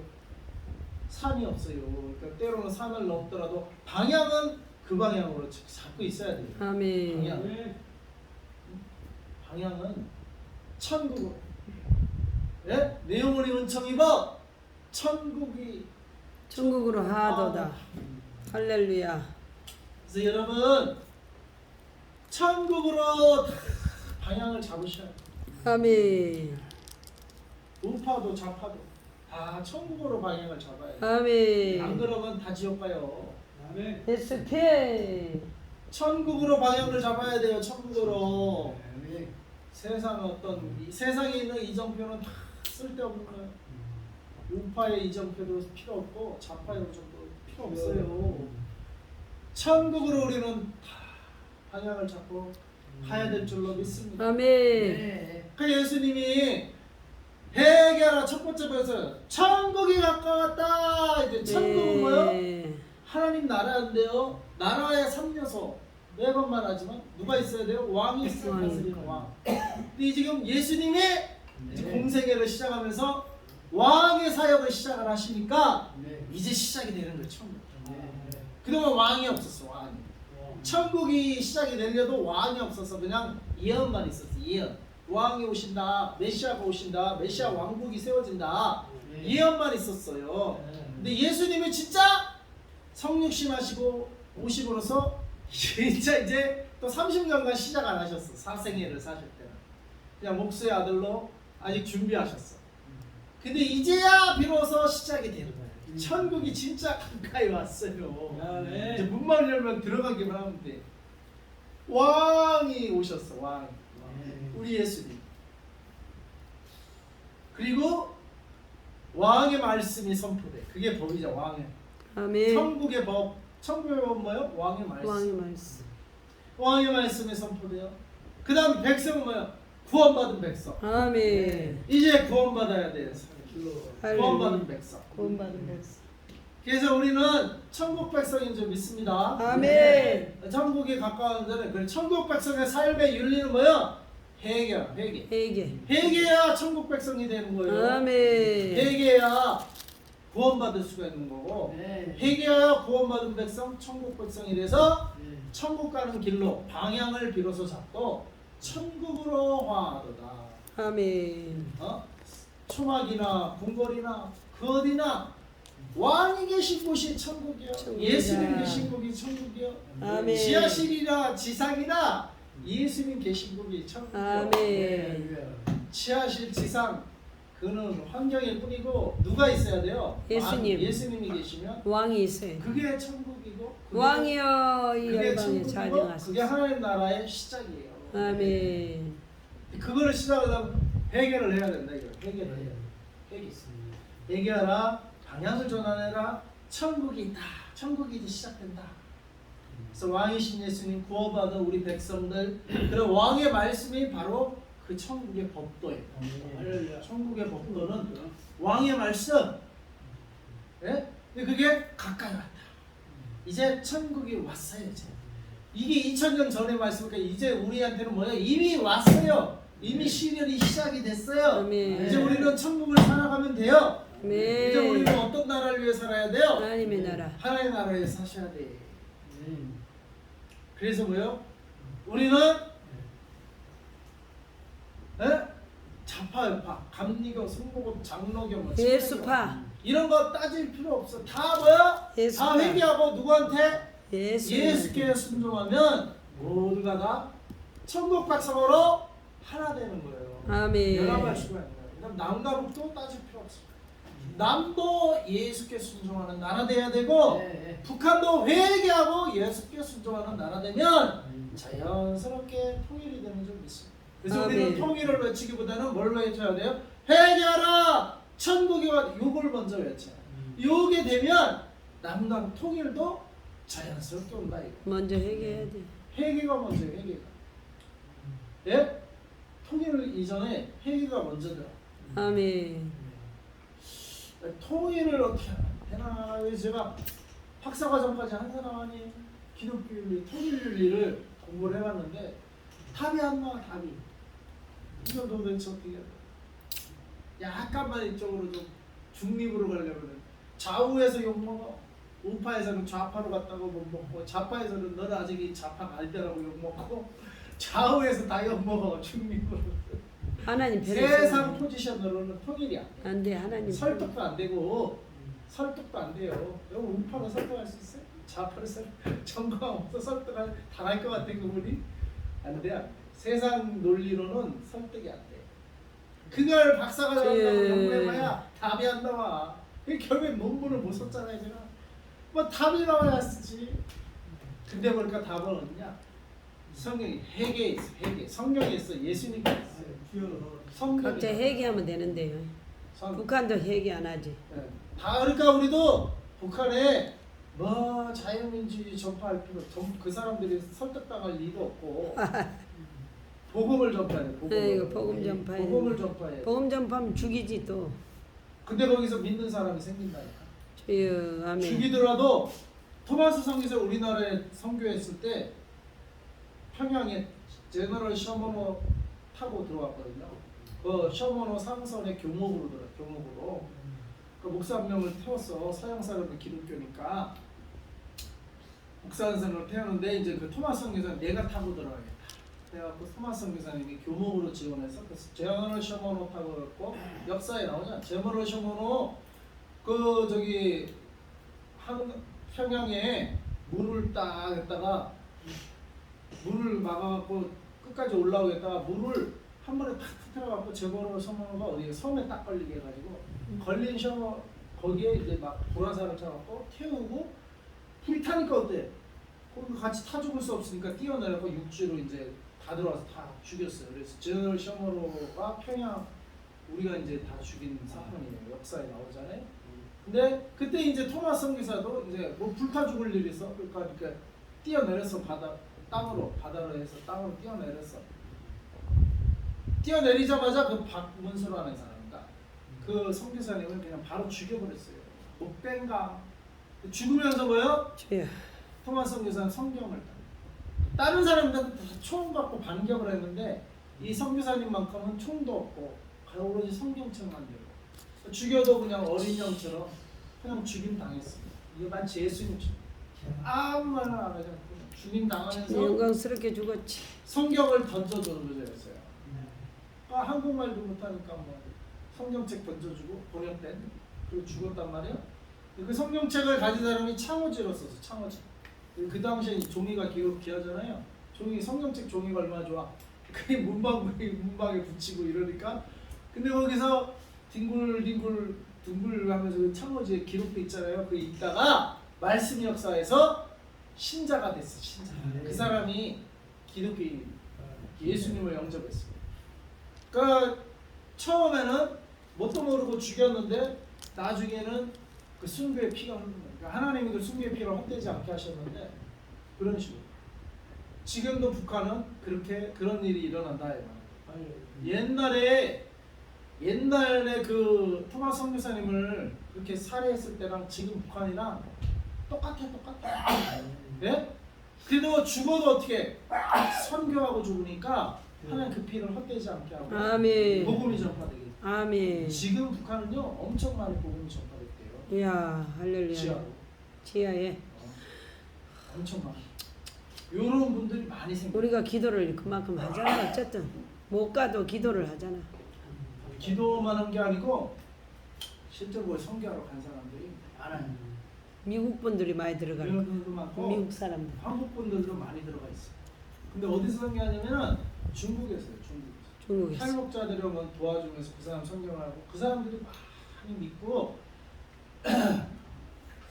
산이 없어요. 그러니까 때로는 산을 넘더라도 방향은 그 방향으로 잡고 있어야 돼요. 아멘. 방향은 천국으로. 예? 내 영혼이 은총 입어 천국이 천국으로 하도다. 할렐루야. 그래서 여러분 천국으로 다 방향을 잡으셔야 돼요. 아멘. 우파도 좌파도 다 천국으로 방향을 잡아야 돼요. 아멘. 안 그러면 다 지옥 가요. 예수피. 천국으로 방향을 잡아야 돼요. 천국으로. 세상 이 세상에 있는 이정표는 다 쓸데없는 거예요. 우파의 이정표도 필요 없고 좌파의 이정표도 필요 없어요. 천국으로 우리는 다 방향을 잡고 가야 될 줄로 믿습니다. 아멘. 그 예수님이 회개하라 첫 번째 벌써 천국이 가까웠다. 이제 천국은 뭐요? 네. 하나님 나라인데요. 나라의 3요소 매번 말하지만 누가 있어야 돼요? 왕이 있어야 다스리는 왕. 근데 지금 예수님이 이제 공생애를 시작하면서 왕의 사역을 시작을 하시니까 이제 시작이 되는 거예요. 천국. 그동안 왕이 없었어. 왕이. 천국이 시작이 되려도 왕이 없어서 그냥 예언만 있었어. 예언. 왕이 오신다. 메시아가 오신다. 메시아 왕국이 세워진다. 예언만 있었어요. 근데 예수님이 진짜 성육신하시고 오심으로써 진짜 이제 또 30년간 시작 안 하셨어. 사생애를 사실 때는 그냥 목수의 아들로 아직 준비하셨어. 근데 이제야 비로소 시작이 되는 거예요. 천국이 진짜 가까이 왔어요. 이제 문만 열면 들어가기만 하면 돼. 왕이 오셨어. 왕. 우리 예수님. 그리고 왕의 말씀이 선포돼. 그게 법이죠. 왕의. 아멘. 천국의 법. 천국의 법 뭐요? 왕의 말씀. 왕의 말씀. 왕의 말씀이 선포돼요. 그 다음 백성은 뭐요? 구원받은 백성. 아멘. 이제 구원받아야 돼요. 구원받은 백성. 구원받은 백성. 그래서 우리는 천국 백성인 줄 믿습니다. 아멘. 천국이 가까운 데는 그 천국 백성의 삶의 윤리는 뭐요? 회개. 회개해야 천국 백성이 되는 거예요. 아멘. 회개해야 구원받을 수가 있는 거고 회개해야 구원받은 백성, 천국 백성이 돼서 천국 가는 길로 방향을 비로소 잡고 천국으로 화하도다. 아멘. 초막이나 궁궐이나 그 어디나 왕이 계신 곳이 천국이요. 천국이다. 예수님 계신 곳이 천국이요. 아멘. 지하실이나 지상이나 예수님 계신 곳이 천국이요. 아멘. 지하실 지상 그는 환경일 뿐이고 누가 있어야 돼요? 예수님. 예수님이 계시면 왕이 있어요. 그게 천국이고 그게, 왕이여 이 그게 열방에 천국이고 자정하소서. 그게 하나님 나라의 시작이에요. 아멘. 그거를 시작하려면 회개를 해야 된다. 이거 회개를 해야 돼. 회개하라. 방향을 전환해라. 천국이 있다. 천국이 이제 시작된다. 그래서 왕이신 예수님 구원받은 우리 백성들 그런 왕의 말씀이 바로 그 천국의 법도예요. 천국의 법도는 왕의 말씀. 예? 근데 그게 가까이 왔다. 이제 천국이 왔어요. 이게 2000년 전의 말씀이니까 이제 우리한테는 뭐예요? 이미 왔어요. 이미 시련이 시작이 됐어요. 아멘. 이제 우리는 천국을 살아가면 돼요. 아멘. 이제 우리는 어떤 나라를 위해 살아야 돼요? 하나님의 나라. 하나님의 나라에 사셔야 돼. 그래서 뭐요? 우리는 좌파, 우파, 감리교, 성모교, 장로교, 뭐 예수파. 이런 거 따질 필요 없어. 다 뭐야? 예수파. 다 회개하고 누구한테? 예수. 예수께 순종하면 모두가 다 천국 백성으로 하나 되는 거예요. 아멘. 연합할 수가 있는 거예요. 그럼 남과 북도 따질 필요 없어. 남도 예수께 순종하는 나라 돼야 되고 북한도 회개하고 예수께 순종하는 나라 되면 자연스럽게 통일이 되는 줄 믿습니다. 그래서 아멘. 우리는 통일을 외치기보다는 뭘 외쳐야 돼요? 회개하라! 천국이 와! 요걸 먼저 외쳐요. 요게 되면 남과 북 통일도 자연스럽게 온다 이거. 먼저 회개해야 돼. 회개가 먼저 회개가. 예? 통일 이전에 회개가 먼저 들어. 아멘. 통일을 어떻게 하나? 왜 제가 박사과정까지 한 사람 아니에요? 기독교 윤리, 통일 윤리를 공부를 해봤는데 답이 안 나와. 답이. 이건 도대체 어떻게 해야 돼? 약간만 이쪽으로 좀 중립으로 가려면 좌우에서 욕먹어. 우파에서는 좌파로 갔다고 욕먹고 좌파에서는 너는 아직 이 좌파가 아니다라고 욕먹고 좌우에서 다 욕먹어. 중립으로. 하나님 세상 포지션으로는 통일이 안 돼. 안 돼. 하나님 설득도 안 되고 설득도 안 돼요. 여러분 우파를 설득할 수 있어요? 좌파를 정강 없어 설득할 당할 것 같은 그분이 안 돼. 안 돼. 세상 논리로는 설득이 안 돼. 그걸 박사가 나온다고 연구해봐야 답이 안 나와. 결국에 논문을 못 썼잖아요, 제가. 뭐 답이 나와야 쓰지. 근데 보니까 답은 어디냐? 성경이 회개에 있어, 회개. 성경에 있어, 예수님께 있어요. 성경에 각자 회개하면 되는데요. 북한도 회개 안 하지. 네. 다 그러니까 우리도 북한에 뭐 자유민주주의 전파할 필요 그 사람들이 설득당할 리도 없고 복음을 전파해. 네, 복음 전파해. 복음을 전파해. 복음 전파하면 죽이지 또. 근데 거기서 믿는 사람이 생긴다니까. 주여 아멘. 죽이더라도 토마스 성기서 우리나라에 선교했을 때 평양에 제너럴 셔머노 타고 들어왔거든요. 그 셔머노 상선의 교목으로 들어 교목으로. 그 목사 한 명을 태웠어. 서양 사람은 기독교니까 목사 한 사람을 태우는데 이제 그 토마스 성기사는 내가 타고 들어가겠다. 그래갖고 토마스 성기사님이 교목으로 지원해서 그래서 제너럴 셔머노 타고 갔고 역사에 나오잖아. 제너럴 셔머노 그 저기 평양에 물을 딱 했다가 물을 막아갖고 끝까지 올라오겠다가 물을 한 번에 탁 터뜨려갖고 제너럴 셔머노가 어디에 섬에 딱 걸리게 해가지고 걸린 셔머 거기에 이제 막 보라사를 쳐갖고 태우고 불이 타니까 어때? 거기 같이 타 죽을 수 없으니까 뛰어내려고 육지로 이제 다 들어와서 다 죽였어요. 그래서 제너럴 셔머노가 평양 우리가 이제 다 죽인 사건이에요. 역사에 나오잖아요. 근데 그때 이제 토마스 선교사도 이제 뭐 불타 죽을 일이 있어. 그러니까 뛰어내려서 바다로 해서 땅으로 뛰어내렸어. 뛰어내리자마자 그 박문수라는 사람이다. 그 선교사님을 그냥 바로 죽여버렸어요. 못된가? 죽으면서 뭐요? 주여. 토마스 선교사는 성경을 다른 사람들은 다 총 갖고 반격을 했는데 이 선교사님만큼은 총도 없고 오로지 성경책만 들고 죽여도 그냥 어린 양처럼 그냥 죽임 당했습니다. 이게 마치 예수님처럼 아무 말을 안 하지 않고 죽임 당하면서 영광스럽게 죽었지. 성경을 던져주는 거였어요. 그러니까 한국말도 못하니까 뭐 성경책 던져주고 번역된 그리고 죽었단 말이에요. 그 성경책을 가진 사람이 창호지로 썼어. 창호지. 그 당시에 종이가 귀하잖아요. 종이 성경책 종이가 얼마나 좋아. 그게 문방에 붙이고 이러니까. 근데 거기서 뒹굴 하면서 그 창호지에 기록돼 있잖아요. 그 읽다가 말씀 역사에서 신자가 됐어. 신자. 그 사람이 기독교인 예수님을 영접했어요. 그러니까 처음에는 뭣도 모르고 죽였는데 나중에는 그 순교의 피가 흐르는 거예요. 그러니까 하나님이 그 순교의 피를 헛되지 않게 하셨는데 그런 식으로 지금도 북한은 그런 일이 일어난다. 옛날에 그 토마스 선교사님을 그렇게 살해했을 때랑 지금 북한이랑 똑같아. 네? 그래도 죽어도 어떻게 선교하고 죽으니까 하나님 그 피를 헛되지 않게 하고 아멘. 복음이 전파되게. 아멘. 지금 북한은요 엄청 많이 복음이 전파됐대요. 이야 할렐루야. 지하로. 지하에 엄청 많아. 이런 분들이 많이 생겨. 우리가 기도를 그만큼 하잖아. 어쨌든 못 가도 기도를 하잖아. 기도만 한 게 아니고 실제로 뭐 선교하러 간 사람들이 많아요. 미국 분들이 많이 들어가고 이런 분들도 많고 미국 사람들. 한국 분들도 많이 들어가 있어. 근데 어디서 선교하냐면은 중국에서요. 중국에서. 탈북자들을 뭐 도와주면서 그 사람 선교를 하고 그 사람들이 많이 믿고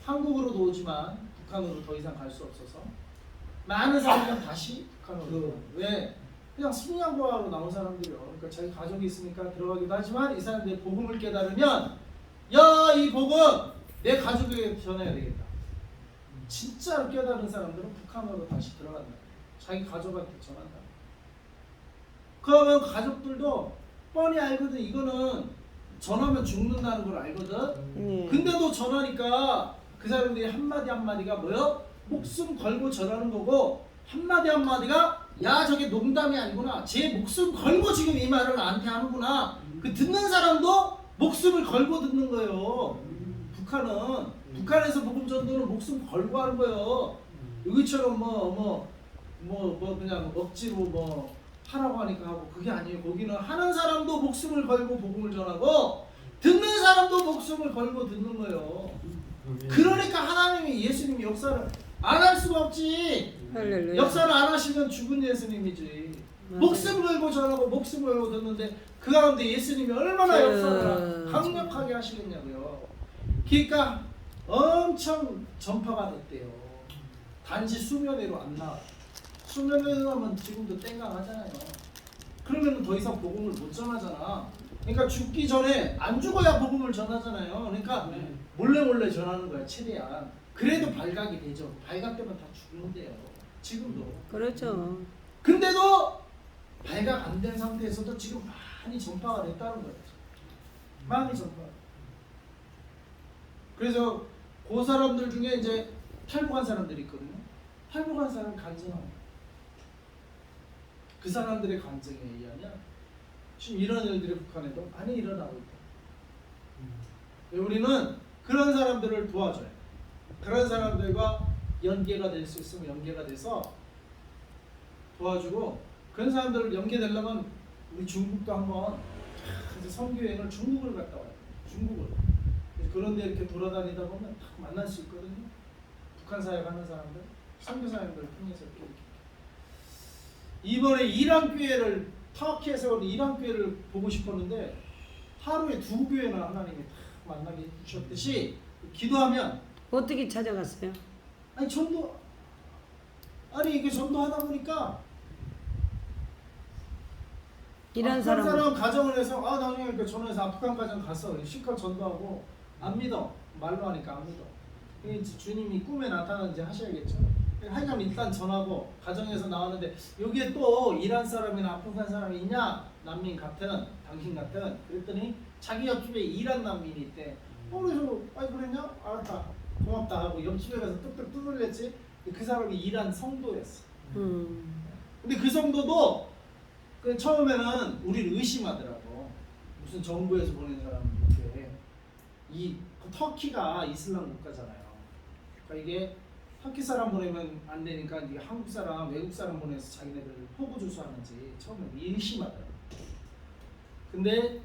한국으로도 오지만 북한으로 더 이상 갈 수 없어서 많은 사람들은 다시 북한으로 왜? 그냥 승양보하러 나온 사람들이요. 그러니까 자기 가족이 있으니까 들어가기도 하지만 이 사람들이 복음을 깨달으면 야, 이 복음 내 가족에게 전해야 되겠다. 진짜로 깨달은 사람들은 북한으로 다시 들어간다. 자기 가족한테 전한다. 그러면 가족들도 뻔히 알거든. 이거는 전하면 죽는다는 걸 알거든. 근데도 전하니까 그 사람들이 한마디가 뭐요? 목숨 걸고 전하는 거고 한마디가 야 저게 농담이 아니구나. 제 목숨 걸고 지금 이 말을 나한테 하는구나. 그 듣는 사람도 목숨을 걸고 듣는 거예요. 북한에서 복음 전도는 목숨 걸고 하는 거예요. 여기처럼 그냥 억지로 하라고 하니까 하고 그게 아니에요. 거기는 하는 사람도 목숨을 걸고 복음을 전하고 듣는 사람도 목숨을 걸고 듣는 거예요. 그러니까 하나님이 예수님이 역사를 안 할 수가 없지. 할렐루야. 역사를 안 하시면 죽은 예수님이지. 맞아요. 목숨 걸고 전하고 목숨 걸고 듣는데 그 가운데 예수님이 얼마나 역사를 강력하게 하시겠냐고요. 그러니까 엄청 전파가 됐대요. 단지 수면회로 안 나와요. 수면회로 하면 지금도 땡강하잖아요. 그러면 더 이상 복음을 못 전하잖아. 그러니까 죽기 전에 안 죽어야 복음을 전하잖아요. 그러니까 몰래 전하는 거야 최대한. 그래도 발각이 되죠. 발각되면 다 죽는데요. 지금도. 그렇죠. 근데도 발각 안 된 상태에서도 지금 많이 전파가 됐다는 거예요. 많이 전파. 그래서 그 사람들 중에 이제 탈북한 사람들이 있거든요. 탈북한 사람 간증합니다. 그 사람들의 간증에 의하면 지금 이런 일들이 북한에도 많이 일어나고 있다. 우리는 그런 사람들을 도와줘요. 그런 사람들과 연계가 될 수 있으면 연계가 돼서 도와주고, 그런 사람들을 연계되려면 우리 중국도 한번 선교여행을 중국을 갔다 와요. 중국을. 그런데 이렇게 돌아다니다 보면 딱 만날 수 있거든요. 북한 사역 하는 사람들, 선교 사역들 통해서 이렇게. 이번에 이란 교회를 터키에서 온 이란 교회를 보고 싶었는데 하루에 2교회나 하나님이 딱 만나게 해주셨듯이 기도하면 어떻게 찾아갔어요? 아니 전도 이게 전도하다 보니까 이란 사람 사람 가정을 해서 나중에 그 전화해서 아프간 가정 가서 실컷 전도하고 안 믿어 말로 하니까 안 믿어. 이게 이제 주님이 꿈에 나타나는지 하셔야겠죠. 하여간 일단 전하고 가정에서 나왔는데 여기에 또 이란 사람이나 아프간 사람이 있냐? 난민 같은 당신 같은. 그랬더니 자기 옆집에 이란 난민이 있대. 그래서 그랬냐? 알았다 고맙다 하고 옆집에 가서 뚝뚝 두들렸지. 그 사람이 이란 성도였어. 근데 그 성도도 그 처음에는 우리를 의심하더라고. 무슨 정부에서 보낸 사람인데 이 터키가 이슬람 국가잖아요. 그러니까 이게 터키 사람 보내면 안 되니까 이게 한국 사람, 외국 사람 보내서 자기네들 호구 주소하는지 처음에 의심하더라고. 근데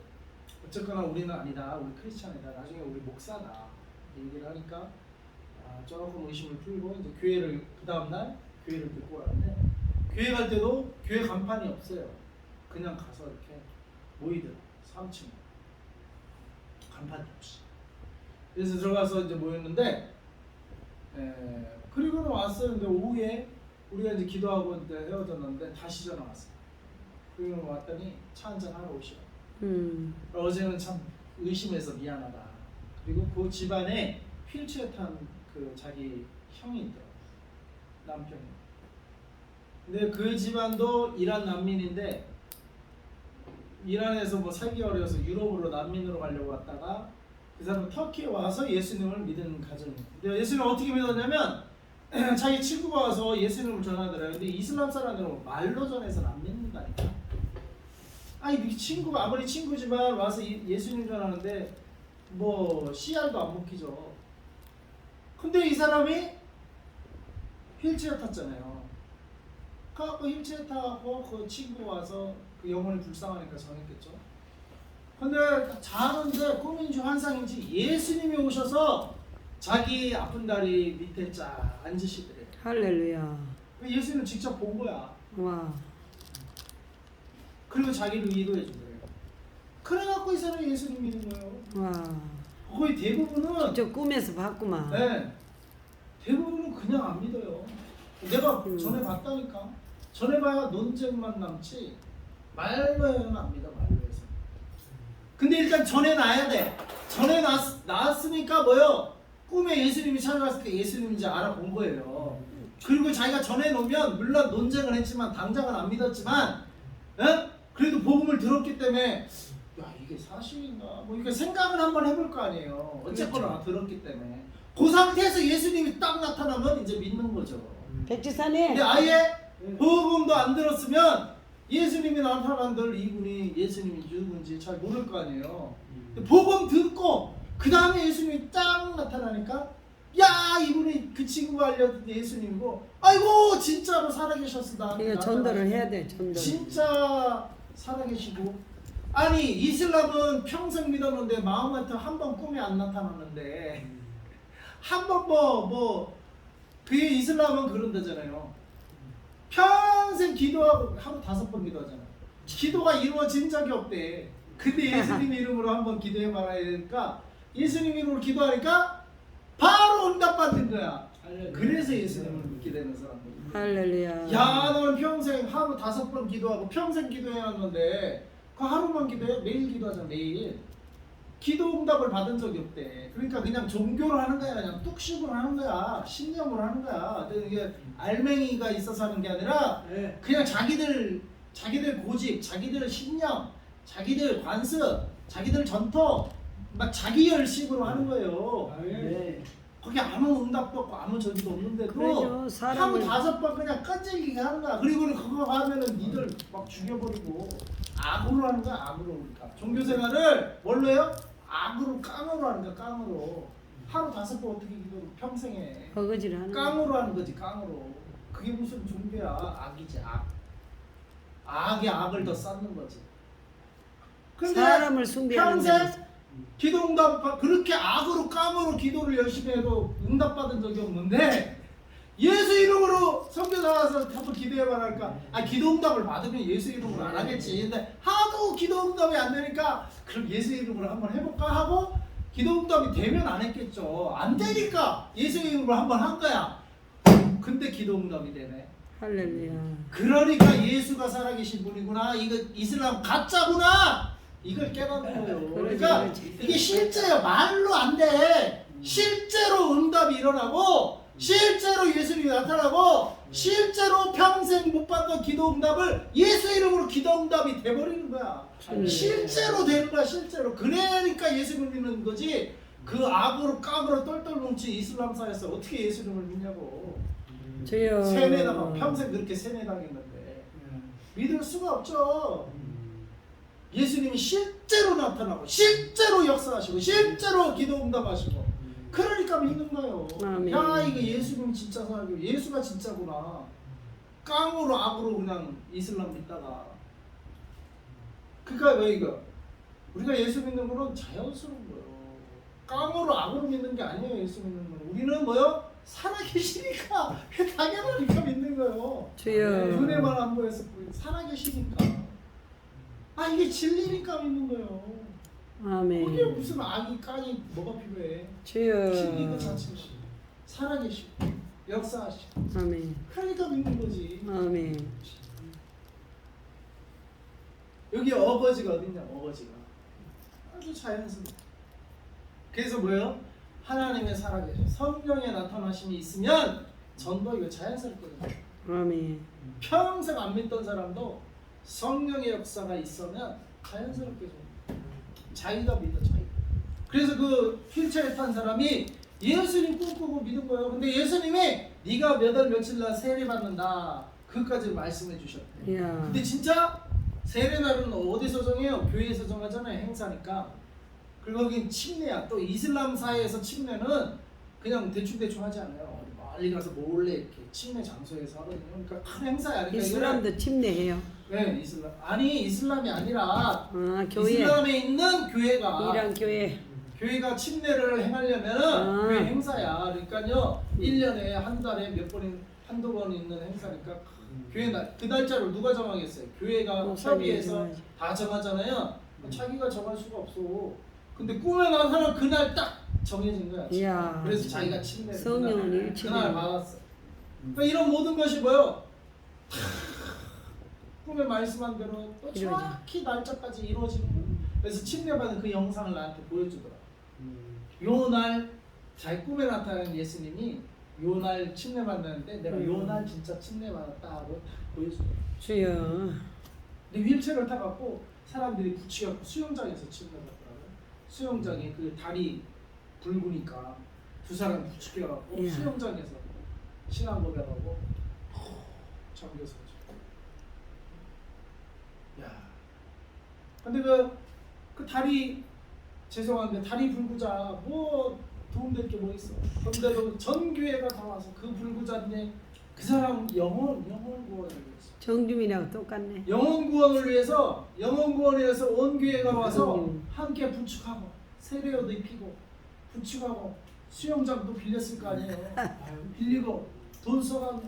어쨌거나 우리는 아니다, 우리 크리스찬이다, 나중에 우리 목사다 얘기를 하니까 조금 의심을 풀고 이제 교회를 그 다음 날 교회를 듣고 가는데 교회 갈 때도 교회 간판이 없어요. 그냥 가서 이렇게 모이더라고. 3층 간판이 없이. 그래서 들어가서 이제 모였는데 그리고는 왔어요. 근데 오후에 우리가 이제 기도하고 이제 헤어졌는데 다시 전화 왔어요. 그리고 왔더니 차 한잔 하러 오시라고. 어제는 참 의심해서 미안하다. 그리고 그 집안에 휠체어 탄 그 자기 형이 있더라고. 남편이. 근데 그 집안도 이란 난민인데 이란에서 뭐 살기 어려워서 유럽으로 난민으로 가려고 왔다가 그 사람은 터키에 와서 예수님을 믿은 가정이에요. 근데 예수님을 어떻게 믿었냐면 자기 친구가 와서 예수님을 전하더래요. 근데 이슬람 사람들은 말로 전해서는 안 믿는다니까. 아니 네 친구가 아무리 친구지만 와서 예수님 전하는데 뭐 씨알도 안 먹히죠. 근데 이 사람이 휠체어 탔잖아요. 그래갖고 휠체어 타고 그 친구 와서 그 영혼이 불쌍하니까 전했겠죠. 근데 자는데 꿈인지 환상인지 예수님이 오셔서 자기 아픈 다리 밑에 쫙 앉으시더래요. 할렐루야. 예수님 직접 본 거야. 와. 그리고 자기를 위로해 주더래요. 그래갖고 이 사람이 예수님 믿는 거예요. 와. 거의 대부분은 저 꿈에서 봤구만. 네, 대부분은 그냥 안 믿어요. 내가 전해봤다니까. 전해봐야 논쟁만 남지 말로 해서는 안 믿어. 말로 해서. 근데 일단 전해놔야 돼. 전해놨으니까 뭐요? 꿈에 예수님이 찾아왔을 때 예수님인지 알아본 거예요. 그리고 자기가 전해놓으면 물론 논쟁을 했지만 당장은 안 믿었지만 그래도 복음을 들었기 때문에 야 이게 사실인가 뭐 이렇게 생각을 한번 해볼 거 아니에요. 어쨌거나 들었기 때문에 그 상태에서 예수님이 딱 나타나면 이제 믿는 거죠. 백지사님. 근데 아예 복음도 안 들었으면 예수님이 나타난들 이분이 예수님이 누군지 잘 모를 거 아니에요. 복음 듣고 그 다음에 예수님이 딱 나타나니까 야 이분이 그 친구가 알려준 예수님이고 아이고 진짜로 살아계셨어. 그러니까 전도를 해야 돼. 전도. 진짜 살아계시고 아니 이슬람은 평생 믿었는데 마음한테 한 번 꿈에 안 나타났는데 한 번 그게 이슬람은 그런다잖아요. 평생 기도하고 하루 5번 기도하잖아. 기도가 이루어진 적이 없대. 근데 예수님 이름으로 한번 기도해 말하니까 예수님 이름으로 기도하니까 바로 응답받는 거야. 그래서 예수님을 믿게 되는 사람들. 할렐루야. 야, 너는 평생 하루 5번 기도하고 평생 기도해왔는데 그 하루만 기도해? 매일 기도하잖아. 매일. 기도 응답을 받은 적이 없대. 그러니까 그냥 종교를 하는 거야. 그냥 뚝식으로 하는 거야. 신념으로 하는 거야. 이게 알맹이가 있어서 하는 게 아니라 그냥 자기들 고집, 자기들 신념, 자기들 관습, 자기들 전통 막 자기 열심으로 하는 거예요. 네. 거기 아무 응답도 없고 아무 저기도 없는데도 그래요, 사람을- 하루 5번 그냥 끈질기게 하는 거야. 그리고는 그거 하면은 니들 막 죽여버리고 악으로 하는 거야. 악으로. 그러니까 종교생활을 뭘로 해요? 악으로 깡으로 하는 거야. 깡으로. 하루 5번 어떻게 기도를 평생에 버거지를 하는 거야. 깡으로 하는 거지. 깡으로. 그게 무슨 종교야. 악이지. 악. 악에 악을 더 쌓는 거지. 근데 사람을 숭배하는 평생 데서. 기도 응답 그렇게 악으로 깡으로 기도를 열심히 해도 응답 받은 적이 없는데 예수 이름으로 선교 나와서 한번 기도해봐라 하니까 기도 응답을 받으면 예수 이름으로 안 하겠지. 근데 하도 기도 응답이 안 되니까 그럼 예수 이름으로 한번 해볼까 하고 기도 응답이 되면 안 했겠죠. 안 되니까 예수 이름으로 한번 한 거야. 근데 기도 응답이 되네. 할렐루야. 그러니까 예수가 살아계신 분이구나. 이거 이슬람 가짜구나. 이걸 깨닫는 거예요. 그러니까 그렇지. 이게 실제요. 말로 안 돼. 실제로 응답이 일어나고 실제로 예수님이 나타나고 실제로 평생 못 받던 기도 응답을 예수 이름으로 기도 응답이 돼버리는 거야. 실제로 되는 거야. 실제로. 그러니까 예수님을 믿는 거지. 그 악으로 깡으로 똘똘 뭉친 이슬람사에서 어떻게 예수님을 믿냐고. 주여. 세뇌당하고 평생 그렇게 세뇌당했는데 믿을 수가 없죠. 예수님이 실제로 나타나고 실제로 역사하시고 실제로 기도 응답하시고 그러니까 믿는 거예요. 아멘. 야 이거 예수님 진짜 살고 예수가 진짜구나. 깡으로 악으로 그냥 이슬람 믿다가 그러니까 왜 이거 우리가 예수 믿는 거는 자연스러운 거예요. 깡으로 악으로 믿는 게 아니에요. 예수 믿는 거는 우리는 뭐요? 살아계시니까 당연하니까 믿는 거예요. 주여. 은혜만 안 보여서 살아계시니까 이게 진리니까 믿는 거예요. 그게 아멘. 무슨 악이 깡이 뭐가 필요해? 주여. 진리 그 자체가 살아계시고 역사하시고 아멘. 그러니까 믿는 거지. 아멘. 여기 어거지가 어딨냐? 어거지가 아주 자연스러워. 그래서 뭐예요? 하나님의 살아계신 성령의 나타나심이 있으면 전도 이거 자연스럽거든요. 아멘. 평생 안 믿던 사람도 성령의 역사가 있으면 자연스럽게 좀 자기가 믿어 자기가. 그래서 그 휠체어에 탄 사람이 예수님 꿈꾸고 믿은 거예요. 근데 예수님이 네가 몇 월 며칠 날 세례 받는다 그것까지 말씀해 주셨대. 이야. 근데 진짜 세례 날은 어디서 정해요? 교회에서 정하잖아요. 행사니까. 그리고 거긴 침례야. 또 이슬람 사회에서 침례는 그냥 대충 하지 않아요. 멀리 가서 몰래 이렇게 침례 장소에서 하거든요. 그러니까 큰 행사야. 그러니까 이슬람도 침례해요. 네, 이슬람. 아니 이슬람이 아니라 아, 교회. 이슬람에 있는 교회가 이란 교회. 교회가 침례를 행하려면 교회 행사야. 그러니까요. 1년에 한 달에 몇 번인 한두 번 있는 행사니까 교회 그 날짜를 누가 정하겠어요? 교회가 목사님이 협의해서 정하지. 다 정하잖아요. 자기가 정할 수가 없어. 근데 꿈에 나온 사람은 그날 딱 정해진 거야. 이야. 그래서 자기가 침례 성령은 일치되네. 그날 받았어. 그러니까 이런 모든 것이 뭐요? 꿈에 말씀한 대로 또 정확히 날짜까지 이루어지는 거예요. 그래서 침례받은 그 영상을 나한테 보여주더라. 요날 자기 꿈에 나타난 예수님이 요날 침례받았는데 내가 요날 진짜 침례받았다 하고 보여주더라. 주여. 근데 휠체어를 타갖고 사람들이 붙여갖고 수영장에서 침례받더라고요. 수영장에 그 다리 붉으니까 두 사람 부축해갖고 예. 수영장에서 신앙 고백하고 잠겨서. 야. 근데 그 다리 죄송한데 다리 불구자 뭐 도움될 게 뭐 있어? 그런데도 전 교회가 다 와서 그 불구자인데 그 사람 영혼 구원을 위해서 정주민하고 똑같네. 영혼 구원을 위해서 온 교회가 와서 함께 부축하고 세례요도 입히고 부축하고 수영장도 빌렸을 거 아니에요. 빌리고 돈 써가며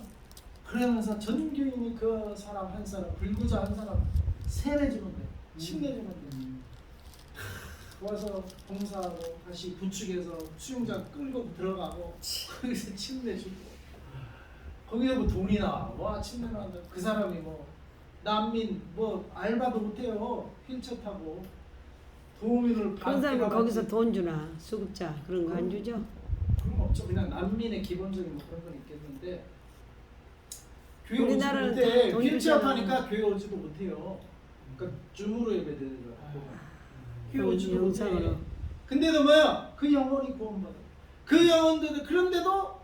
그러면서 전 교인이 그 사람 한 사람 불구자 한 사람 세례주는데 침례주는데 와서 봉사하고 다시 부축해서 수영장 끌고 들어가고 거기서 침례주고 거기에 뭐 돈이나 뭐 침례 나온다 그 사람이 뭐 난민 뭐 알바도 못해요. 휠체어 타고 도우미를 그런 사람은 거기서 돈 주나 수급자 그런 거 안 주죠? 그런 거 없죠. 그냥 난민의 기본적인 뭐 그런 건 있겠는데 교회 오지도 우리나라는 못해. 돈 휠체어 주잖아. 타니까 교회 오지도 못해요. 그러니까 줌으로 예배드리더라고요. 교회 그런 오지도 못해. 영상으로. 근데도 뭐야? 그 영혼이 구원받아. 그 영혼들 그런데도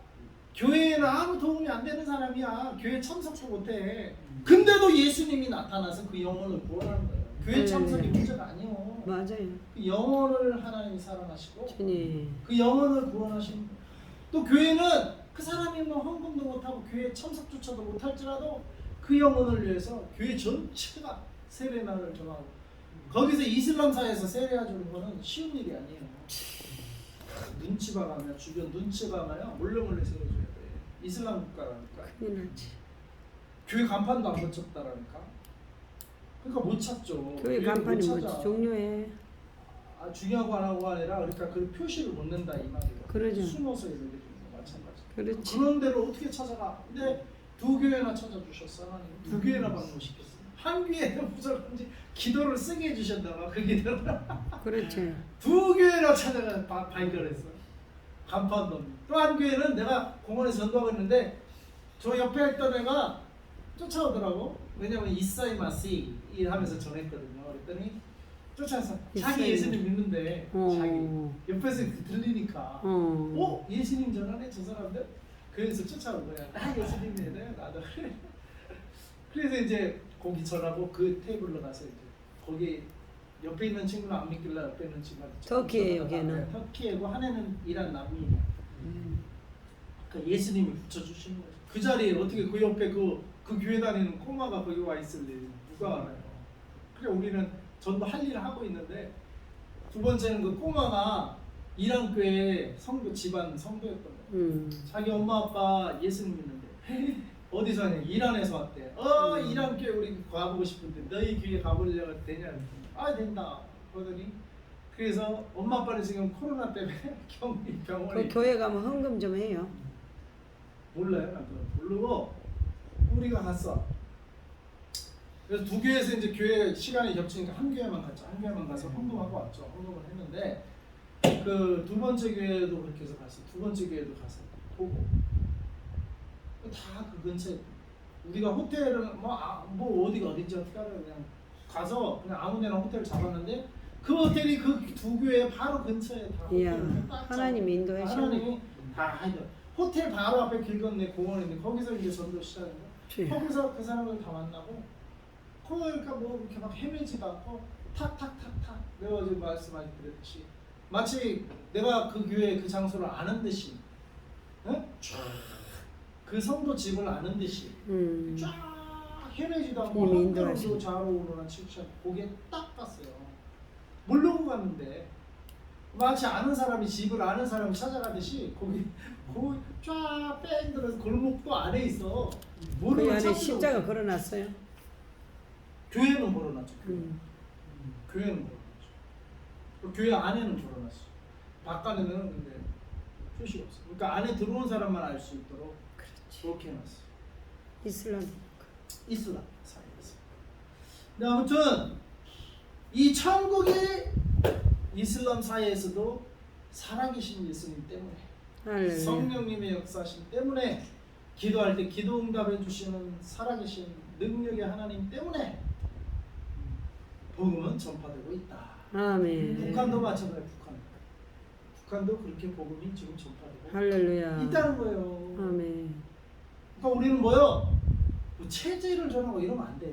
교회에는 아무 도움이 안 되는 사람이야. 교회 참석도 못해. 근데도 예수님이 나타나서 그 영혼을 구원하는 거예요. 교회 참석이 문제가 아니에요. 맞아요. 그 영혼을 하나님이 사랑하시고 주님. 그 영혼을 구원하시는 거예요. 또 교회는 그 사람이 뭐 헌금도 못하고 교회 참석조차도 못할지라도 그 영혼을 위해서 교회 전체가 세례난을 정하고 거기서 이슬람사에서 세례해주는 거는 쉬운 일이 아니에요. 눈치 봐가며 주변 눈치 봐가며 몰래 세워줘야 돼. 이슬람 국가라니까. 큰일 나지. 교회 간판도 안 붙였다라니까. 그러니까 못 찾죠. 교회 못 간판이 찾아. 뭐지? 종료해. 아, 중요하고 안 하고 아니라 그러니까 그 표시를 못 낸다 이 말이에요. 그러죠. 숨어서 예배드리는 거 마찬가지. 그렇지. 그런 데를 어떻게 찾아가? 근데 두 교회나 찾아주셨어 하나님. 두 교회나 방문시켰어. 한 교회는 무조건지 기도를 쓰게 해주셨다가 그 기도를 그렇지. 두 교회나 찾아가 발견했어. 간판도 없는. 또 한 교회는 내가 공원에서 전도하고 있는데 저 옆에 있던 애가 쫓아오더라고. 왜냐면 이사이마시 하면서 전했거든요. 그랬더니 쫓아서 자기 이사이. 예수님 믿는데 자기 옆에서 들리니까 예수님 전하네 저 사람들. 그래서 쫓아온 거야. 나 예수님 믿어요 나도. 그래서 이제 거기 전하고 그 테이블로 가서 이제 거기 옆에 있는 친구는 안 믿길래 옆에 있는 친구한테 터키예요, 걔는. 터키고 한 애는 이란 난민이야. 그 예수님이 붙여주시는 거죠. 그 자리에 어떻게 그 옆에 그 교회 다니는 꼬마가 거기 와 있을 일 누가 알아요. 그래 우리는 전도 할 일을 하고 있는데 두 번째는 그 꼬마가 이란 교회 성도 집안 성도였던 거예요. 자기 엄마 아빠 예수님 믿는데 어디서 하냐 이란에서 왔대. 이란 교회 우리 가보고 싶은데 너희 교회 가보려고 되냐? 아 된다. 그러더니 그래서 엄마 아빠는 지금 코로나 때문에 병원에 그 교회 가면 헌금 좀 해요. 몰라요. 난 그건 모르고 우리가 갔어. 그래서 두 교회에서 이제 교회 시간이 겹치니까 한 교회만 갔죠. 한 교회만 가서 헌금하고 왔죠. 헌금을 했는데 그 두 번째 교회도 그렇게 해서 갔어. 두 번째 교회도 가서 보고 다 그 근처에 우리가 호텔을 뭐 어디가 어딘지 어떻게 알아요. 그냥 가서 그냥 아무데나 호텔을 잡았는데 그 호텔이 그 두 교회 바로 근처에 다 이야, 호텔을 딱 하나님이 인도하시네. 하나님이 다 해줘. 호텔 바로 앞에 길 건네 공원인데 거기서 이제 전도 시작한 거야. 거기서 그 사람을 다 만나고 그러니까 뭐 이렇게 막 헤매지도 않고 탁탁탁탁 내가 지금 말씀드렸듯이 마치 내가 그 교회 그 장소를 아는 듯이 응? 그 성도 집을 아는 듯이 쫙 헤매지도 않고 이미 한 인도하시네. 걸음도 좌로 우로나 치우쳐 거기에 딱 갔어요. 모르고 갔는데 마치 아는 사람이 집을 아는 사람이 찾아가듯이 거기 쫙 뺑들어서 골목도 안에 있어. 그 모르는 안에 찾으러 십자가 오고. 걸어놨어요. 교회는 걸어놨죠. 교회는 걸어놨죠. 그 교회 안에는 걸어놨어. 바깥에는 근데 표시가 없어. 그러니까 안에 들어온 사람만 알 수 있도록 그렇게 해놨어. 이슬람. 이슬람 사이에서. 근데 아무튼 이 천국이 이슬람 사이에서도 살아계신 예수님 때문에 할렐루야. 성령님의 역사심 때문에 기도할 때 기도 응답해 주시는 살아계신 능력의 하나님 때문에 복음은 전파되고 있다. 아멘. 북한도 마찬가지예요. 북한도 그렇게 복음이 지금 전파되고 할렐루야. 있다는 거예요. 아멘. 그러니까 우리는 뭐요? 뭐 체제를 전하고 이러면 안 돼.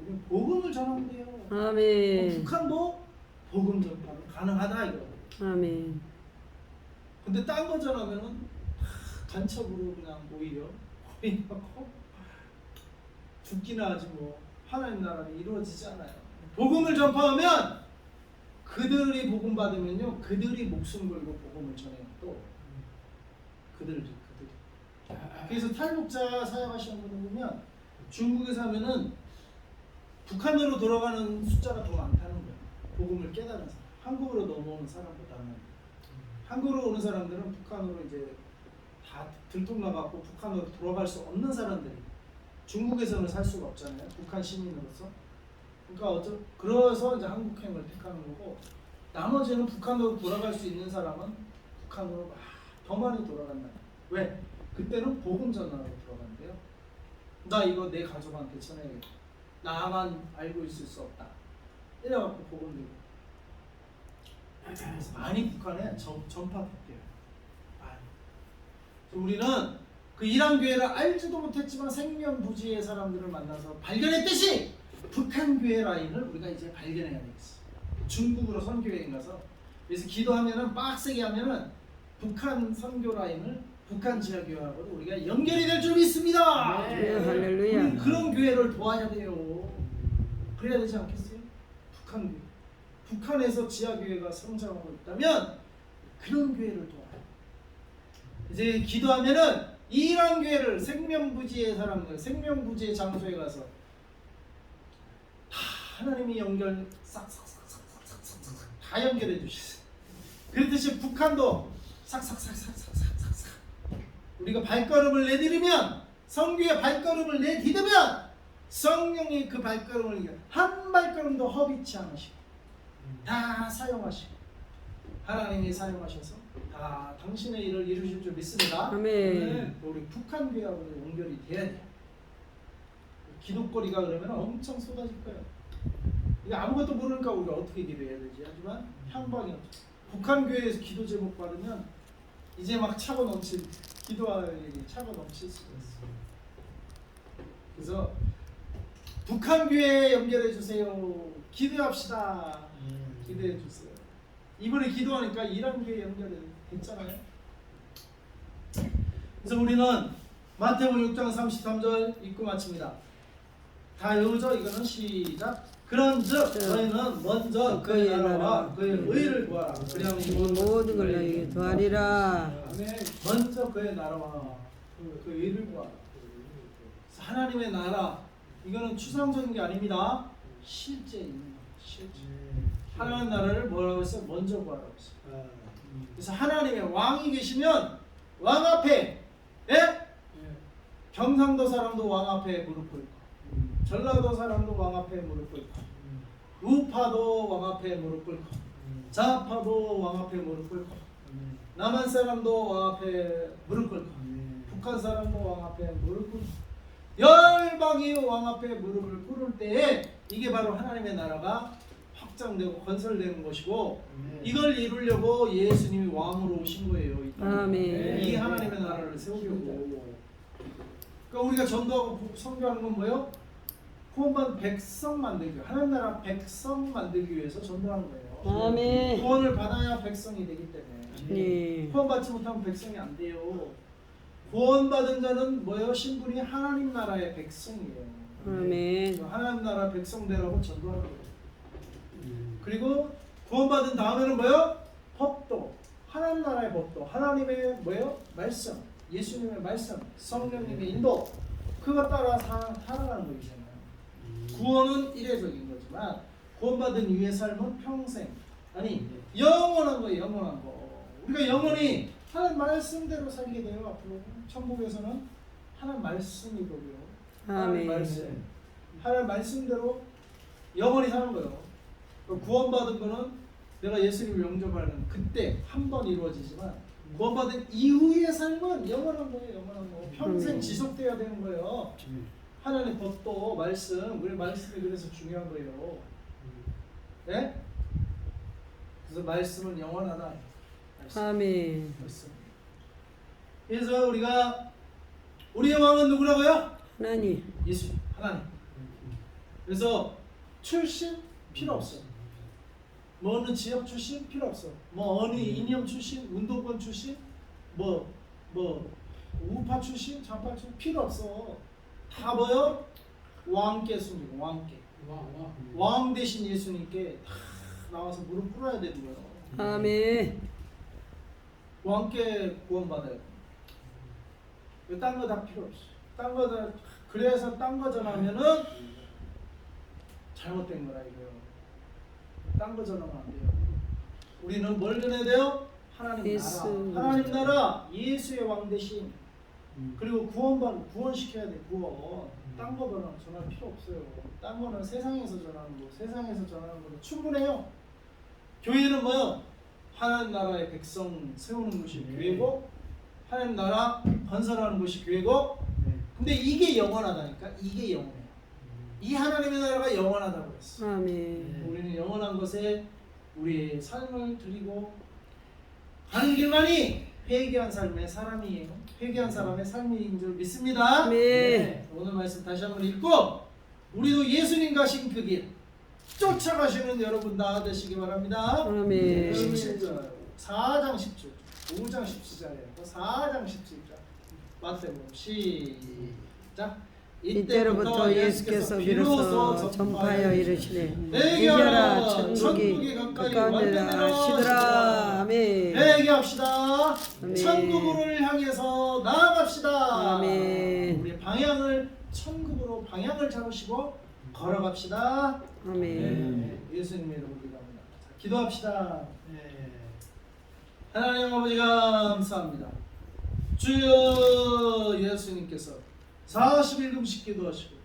우리는 복음을 전하면 돼요. 아멘. 북한도 복음 전파는 가능하다 이거. 아멘. 근데 딴 거 전하면은 간첩으로 그냥 오히려 죽기나 하지 뭐. 하나님 나라는 이루어지지 않아요. 복음을 전파하면 그들이 복음 받으면요, 그들이 목숨 걸고 복음을 전해요. 또 그들이. 그래서 탈북자 사역하시는 분들 보면 중국에서 하면은 북한으로 돌아가는 숫자가 더 많다는 거예요. 복음을 깨달은 사람. 한국으로 넘어오는 사람보다는. 한국으로 오는 사람들은 북한으로 이제 다 들통나갖고 북한으로 돌아갈 수 없는 사람들이 중국에서는 살 수가 없잖아요. 북한 시민으로서. 그러니까 그래서 이제 한국행을 택하는 거고, 나머지는 북한으로 돌아갈 수 있는 사람은 북한으로 막 더 많이 돌아간다. 왜? 그때는 복음 전하러 들어간대요. 나 이거 내 가족한테 전해야겠다. 나만 알고 있을 수 없다. 이래갖고 복음 들고. 그래서 많이 북한에 전파됐대요. 우리는 그 이란 교회를 알지도 못했지만 생명부지의 사람들을 만나서 발견했듯이 북한 교회 라인을 우리가 이제 발견해야 되겠어. 중국으로 선교여행 가서 그래서 기도하면은 빡세게 하면은 북한 선교 라인을 북한 지하교회하고도 우리가 연결이 될 줄 믿습니다. 네, 할렐루야. 그런 교회를 도와야 돼요. 그래야 되지 않겠어요? 북한 교회. 북한에서 지하교회가 성장하고 있다면 그런 교회를 도와요. 이제 기도하면은 이란 교회를 생명부지의 사람들, 생명부지의 장소에 가서 하나님이 연결 싹싹싹싹싹싹싹 다 연결해 주시죠. 그렇듯이 북한도 싹싹싹싹싹싹싹 우리가 발걸음을 내디디면, 성교의 발걸음을 내디디면 성령이 그 발걸음을 한 발걸음도 허비치 않으시고 다 사용하시고 하나님이 사용하셔서 다 당신의 일을 이루실 줄 믿습니다. 아멘. 우리 북한 교회하고 연결이 돼야 돼요. 기도거리가 그러면 엄청 쏟아질 거예요. 이게 아무것도 모르니까 우리가 어떻게 기도해야 되지? 하지만 향방이 없죠. 북한 교회에서 기도 제목 받으면 이제 막 차고 넘칠, 기도할 일이 차고 넘칠 수가 있어요. 그래서 북한 교회에 연결해 주세요. 기도합시다. 기도해 주세요. 이번에 기도하니까 이란 교회 연결됐잖아요. 그래서 우리는 마태복음 6장 33절 읽고 마칩니다. 다 외우죠? 이거는 시작. 그런즉 너희는 먼저 그의 나라와 그의 의를 구하라. 그리하면 이 모든 걸 너희에게 더하리라. 먼저 그의 나라와 그 의를 구하라. 하나님의 나라, 이거는 추상적인 게 아닙니다. 실제 있는 거. 실제. 하나님의 나라를 뭐라고 했어요? 먼저 구하라고 했어요. 그래서 하나님의 왕이 계시면 왕 앞에, 예? 경상도 사람도 왕 앞에 무릎 꿇고, 전라도 사람도 왕 앞에 무릎 꿇고, 우파도 왕 앞에 무릎 꿇고, 좌파도 왕 앞에 무릎 꿇고, 남한 사람도 왕 앞에 무릎 꿇고, 북한 사람도 왕 앞에 무릎 꿇고, 열방이 왕 앞에 무릎을 꿇을 때에 이게 바로 하나님의 나라가 확장되고 건설되는 것이고, 이걸 이루려고 예수님이 왕으로 오신 거예요. 아멘. 이 하나님의 나라를 세우려고. 그러니까 우리가 전도하고 선교하는 건 뭐예요? 구원받은 백성 만들기, 하나님 나라 백성 만들기 위해서 전도하는 거예요. 아멘. 구원을 받아야 백성이 되기 때문에. 네. 구원받지 못하면 백성이 안 돼요. 구원받은 자는 뭐예요? 신분이 하나님 나라의 백성이에요. 아멘. 하나님 나라 백성 되라고 전도하는 거예요. 그리고 구원받은 다음에는 뭐예요? 법도, 하나님 나라의 법도, 하나님의 뭐예요? 말씀, 예수님의 말씀, 성령님의 인도, 그거 따라 살아가는 거잖아요. 구원은 일회적인 거지만 구원받은 이후의 삶은 평생, 아니 영원한 거예요. 영원한 거. 우리가 영원히 하나님 말씀대로 살게 돼요. 앞으로 천국에서는 하나님 말씀이거든요. 하나님 말씀, 하나님 말씀대로 영원히 사는 거예요. 구원받은 거는 내가 예수님을 영접하는 그때 한 번 이루어지지만, 구원받은 이후의 삶은 영원한 거예요. 영원한 거. 평생 지속돼야 되는 거예요. 하나님의 법도 말씀, 우리 말씀이 그래서 중요한 거예요. 네? 그래서 말씀은 영원하다. 말씀. 아멘. 말씀. 그래서 우리의 왕은 누구라고요? 하나님. 예수, 하나님. 그래서 출신 필요 없어요. 뭐 어느 지역 출신 필요 없어. 뭐 어느 이념 출신, 운동권 출신, 뭐 우파 출신, 좌파 출신 필요 없어. 다 뭐요? 왕께 숨기고 왕께. 왕 대신 예수님께 다 나와서 무릎 꿇어야 되는 거예요. 아멘. 왕께 구원받아요. 딴 거 다 필요 없어. 딴 거 다 그래서 딴 거 전하면은 잘못된 거라 이거요. 딴 거 전하면 안 돼요. 우리는 뭘 전해야 돼요? 하나님 예수. 나라. 하나님 나라, 예수의 왕 대신. 그리고 구원시켜야 돼. 구원. 딴 거 전할 필요 없어요. 딴 거는 세상에서 전하는 거, 세상에서 전하는 거로 충분해요. 교회는 뭐요? 하나님 나라의 백성 세우는 것이 교회고, 하나님 나라 건설하는 것이 교회고. 근데 이게 영원하다니까. 이게 영원해요. 이 하나님의 나라가 영원하다고 했어. 아멘. 우리는 영원한 것에 우리의 삶을 드리고 가는 길만이 회개한 삶의 사람이에요. 회개한 사람의 삶인 줄 믿습니다. 아멘. 오늘 말씀 다시 한번 읽고 우리도 예수님 가신 그 길 쫓아가시는 여러분 다 되시기 바랍니다. 아멘. 17절, 4장 10절, 5장 17절이에요. 4장 17절. 마태복음 시작. 이때로부터 예수께서 비로소 전파하여 이르시되 회개하라 천국이 가까운데다 하시더라. 아멘. 회개합시다. 아멘. 천국을 향해서 나아갑시다. 아멘. 우리 방향을 천국으로 방향을 잡으시고 걸어갑시다. 아멘. 예수님의 이름으로 기도합니다. 자, 기도합시다. 하나님 아버지 감사합니다. 주여 예수님께서 40일 금식 기도하시고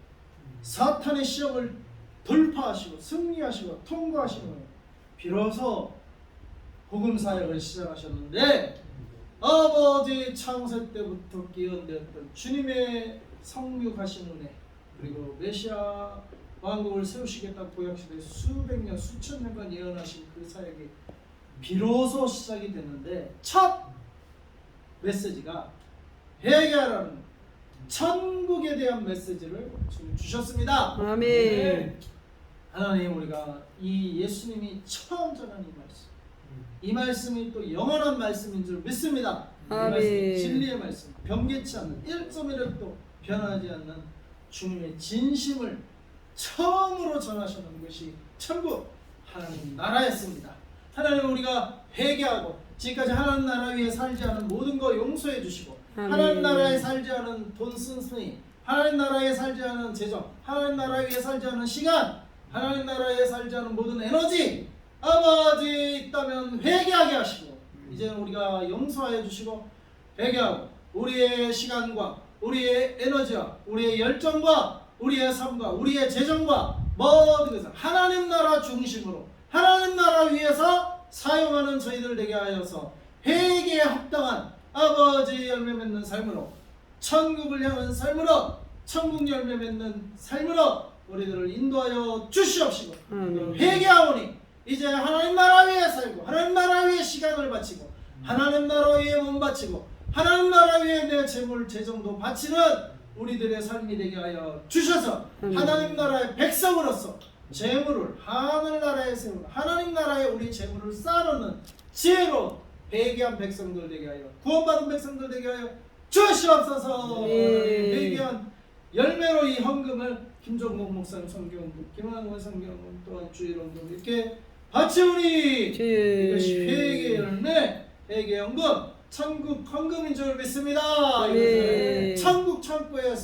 사탄의 시험을 돌파하시고 승리하시고 통과하시고 비로소 복음 사역을 시작하셨는데 아버지 창세 때부터 기원되었던 주님의 성육하신 은혜 그리고 메시아 왕국을 세우시겠다고 구약시대에 수백 년 수천 년간 예언하신 그 사역이 비로소 시작이 됐는데 첫 메시지가 회개하라는 천국에 대한 메시지를 주셨습니다. 아멘. 하나님 우리가 이 예수님이 처음 전한 이 말씀이 또 영원한 말씀인 줄 믿습니다. 이 아멘. 말씀이 진리의 말씀, 변개치 않는 1.1도 변하지 않는 주님의 진심을 처음으로 전하시는 것이 천국 하나님 나라였습니다. 하나님 우리가 회개하고 지금까지 하나님 나라 위에 살지 않은 모든 거 용서해 주시고 아멘. 하나님 나라에 살지 않은 돈 쓴스니 하나님 나라에 살지 않은 재정 하나님 나라 위에 살지 않은 시간 하나님 나라에 살지 않은 모든 에너지 아버지 있다면 회개하게 하시고 이제는 우리가 용서하여 주시고 회개하고 우리의 시간과 우리의 에너지와 우리의 열정과 우리의 삶과 우리의 재정과 모든 것을 하나님 나라 중심으로 하나님 나라 위에서 사용하는 저희들 되게 하여서 회개에 합당한 아버지 열매 맺는 삶으로 천국을 향한 삶으로 천국 열매 맺는 삶으로 우리들을 인도하여 주시옵시고 회개하오니 이제 하나님 나라 위에 살고 하나님 나라 위에 시간을 바치고 하나님 나라 위에 몸 바치고 하나님 나라 위에 내 재물 재정도 바치는 우리들의 삶이 되게 하여 주셔서 하나님 나라의 백성으로서 재물을 하늘나라에 세우는 하나님 나라에 우리 재물을 쌓아놓는 지혜로 회개한 백성들 되게 하여 구원받은 백성들 되게 하여 주시옵소서. 회개한 열매로 이 헌금을 김종국 목사님 성경금 김한권 성경금 또한 주일헌금 이렇게 바치오니 이것이 회개 열매 회개 헌금 천국 헌금인 줄 믿습니다. 천국 창고에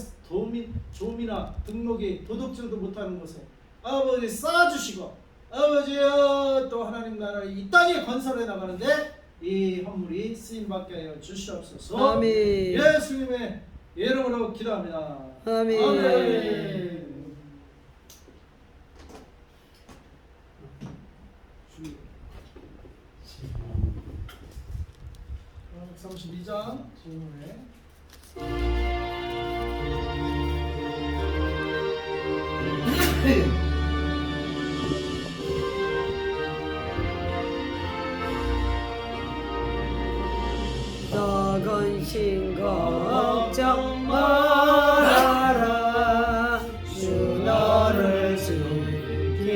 조미나 등록이 도둑질도 못하는 곳에 아버지 쌓아주시고 아버지여 또 하나님 나라 이 땅에 건설해 나가는데 이 헌물이 쓰임받게 하여 주시옵소서. 아멘. 예수님의 이름으로 기도합니다. 아멘. 아멘. 32장 질문에 너건신 걱정 말아라 주 너를 숨기리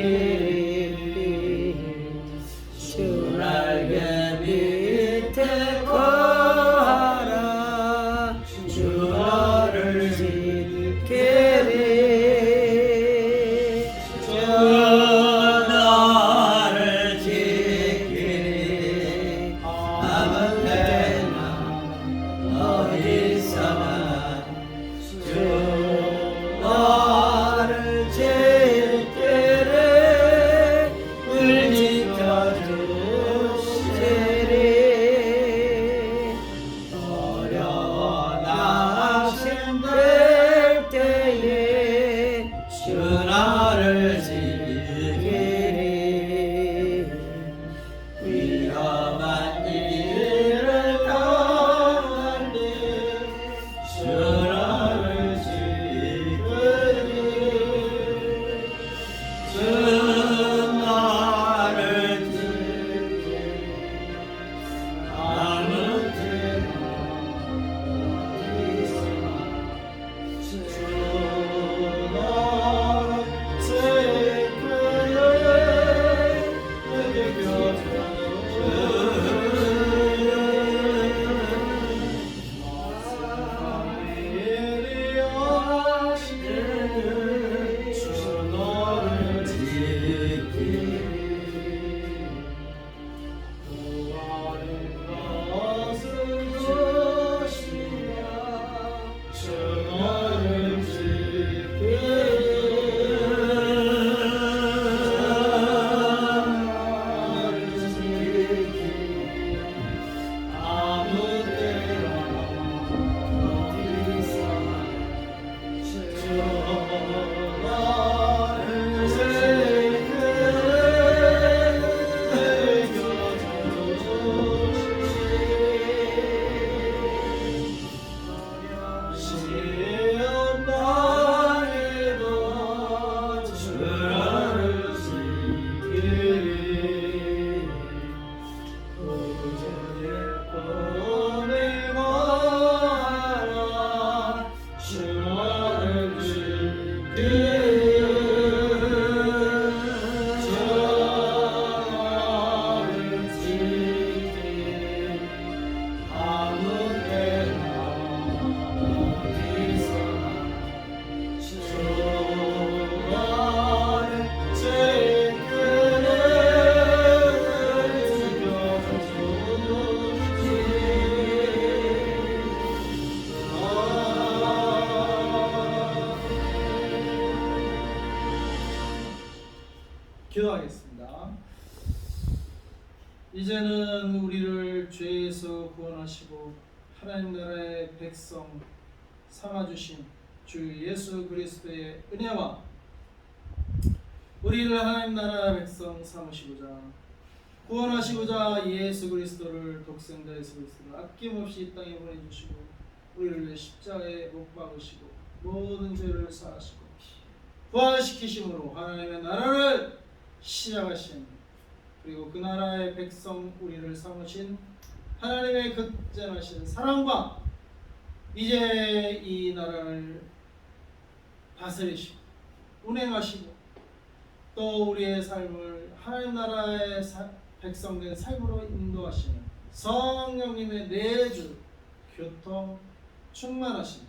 하겠습니다. 이제는 우리를 죄에서 구원하시고 하나님 나라의 백성 삼아주신 주 예수 그리스도의 은혜와 우리를 하나님 나라 백성 삼으시고자 구원하시고자 예수 그리스도를 독생자 예수 그리스도를 아낌없이 이 땅에 보내주시고 우리를 위해 십자가에 못 박으시고 모든 죄를 사하시고 부활시키심으로 하나님의 나라를 시작하신 그리고 그 나라의 백성 우리를 삼으신 하나님의 극진하신 사랑과 이제 이 나라를 다스리시고 운행하시고 또 우리의 삶을 하나님 나라의 백성된 삶으로 인도하시는 성령님의 내주 교통 충만하십니다.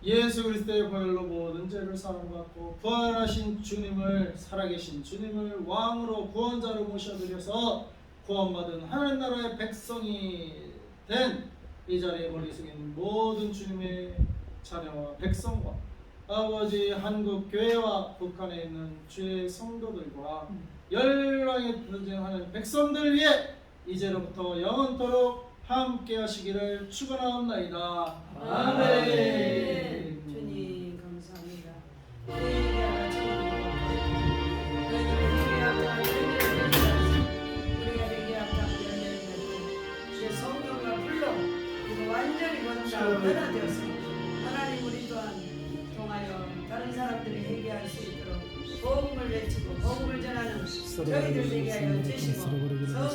예수 그리스도의 보혈로 모든 죄를 사함받고 부활하신 주님을 살아계신 주님을 왕으로 구원자로 모셔드려서 구원받은 하나님 나라의 백성이 된 이 자리에 머리속에 있는 모든 주님의 자녀와 백성과 아버지 한국 교회와 북한에 있는 주의 성도들과 열방에 분쟁하는 백성들 위해 이제로부터 영원토록 함께 하시기를 축원하옵나이다. 아멘. 주님 감사합니다. 우리가 되게 아까 주의 성령과 불러 그리고 완전히 건강 변화되어서 하나님 우리 또한 통하여 다른 사람들이 회개할 수 있도록 복음을 외치고 복음을 전하는 저희들 되게 하여 주시고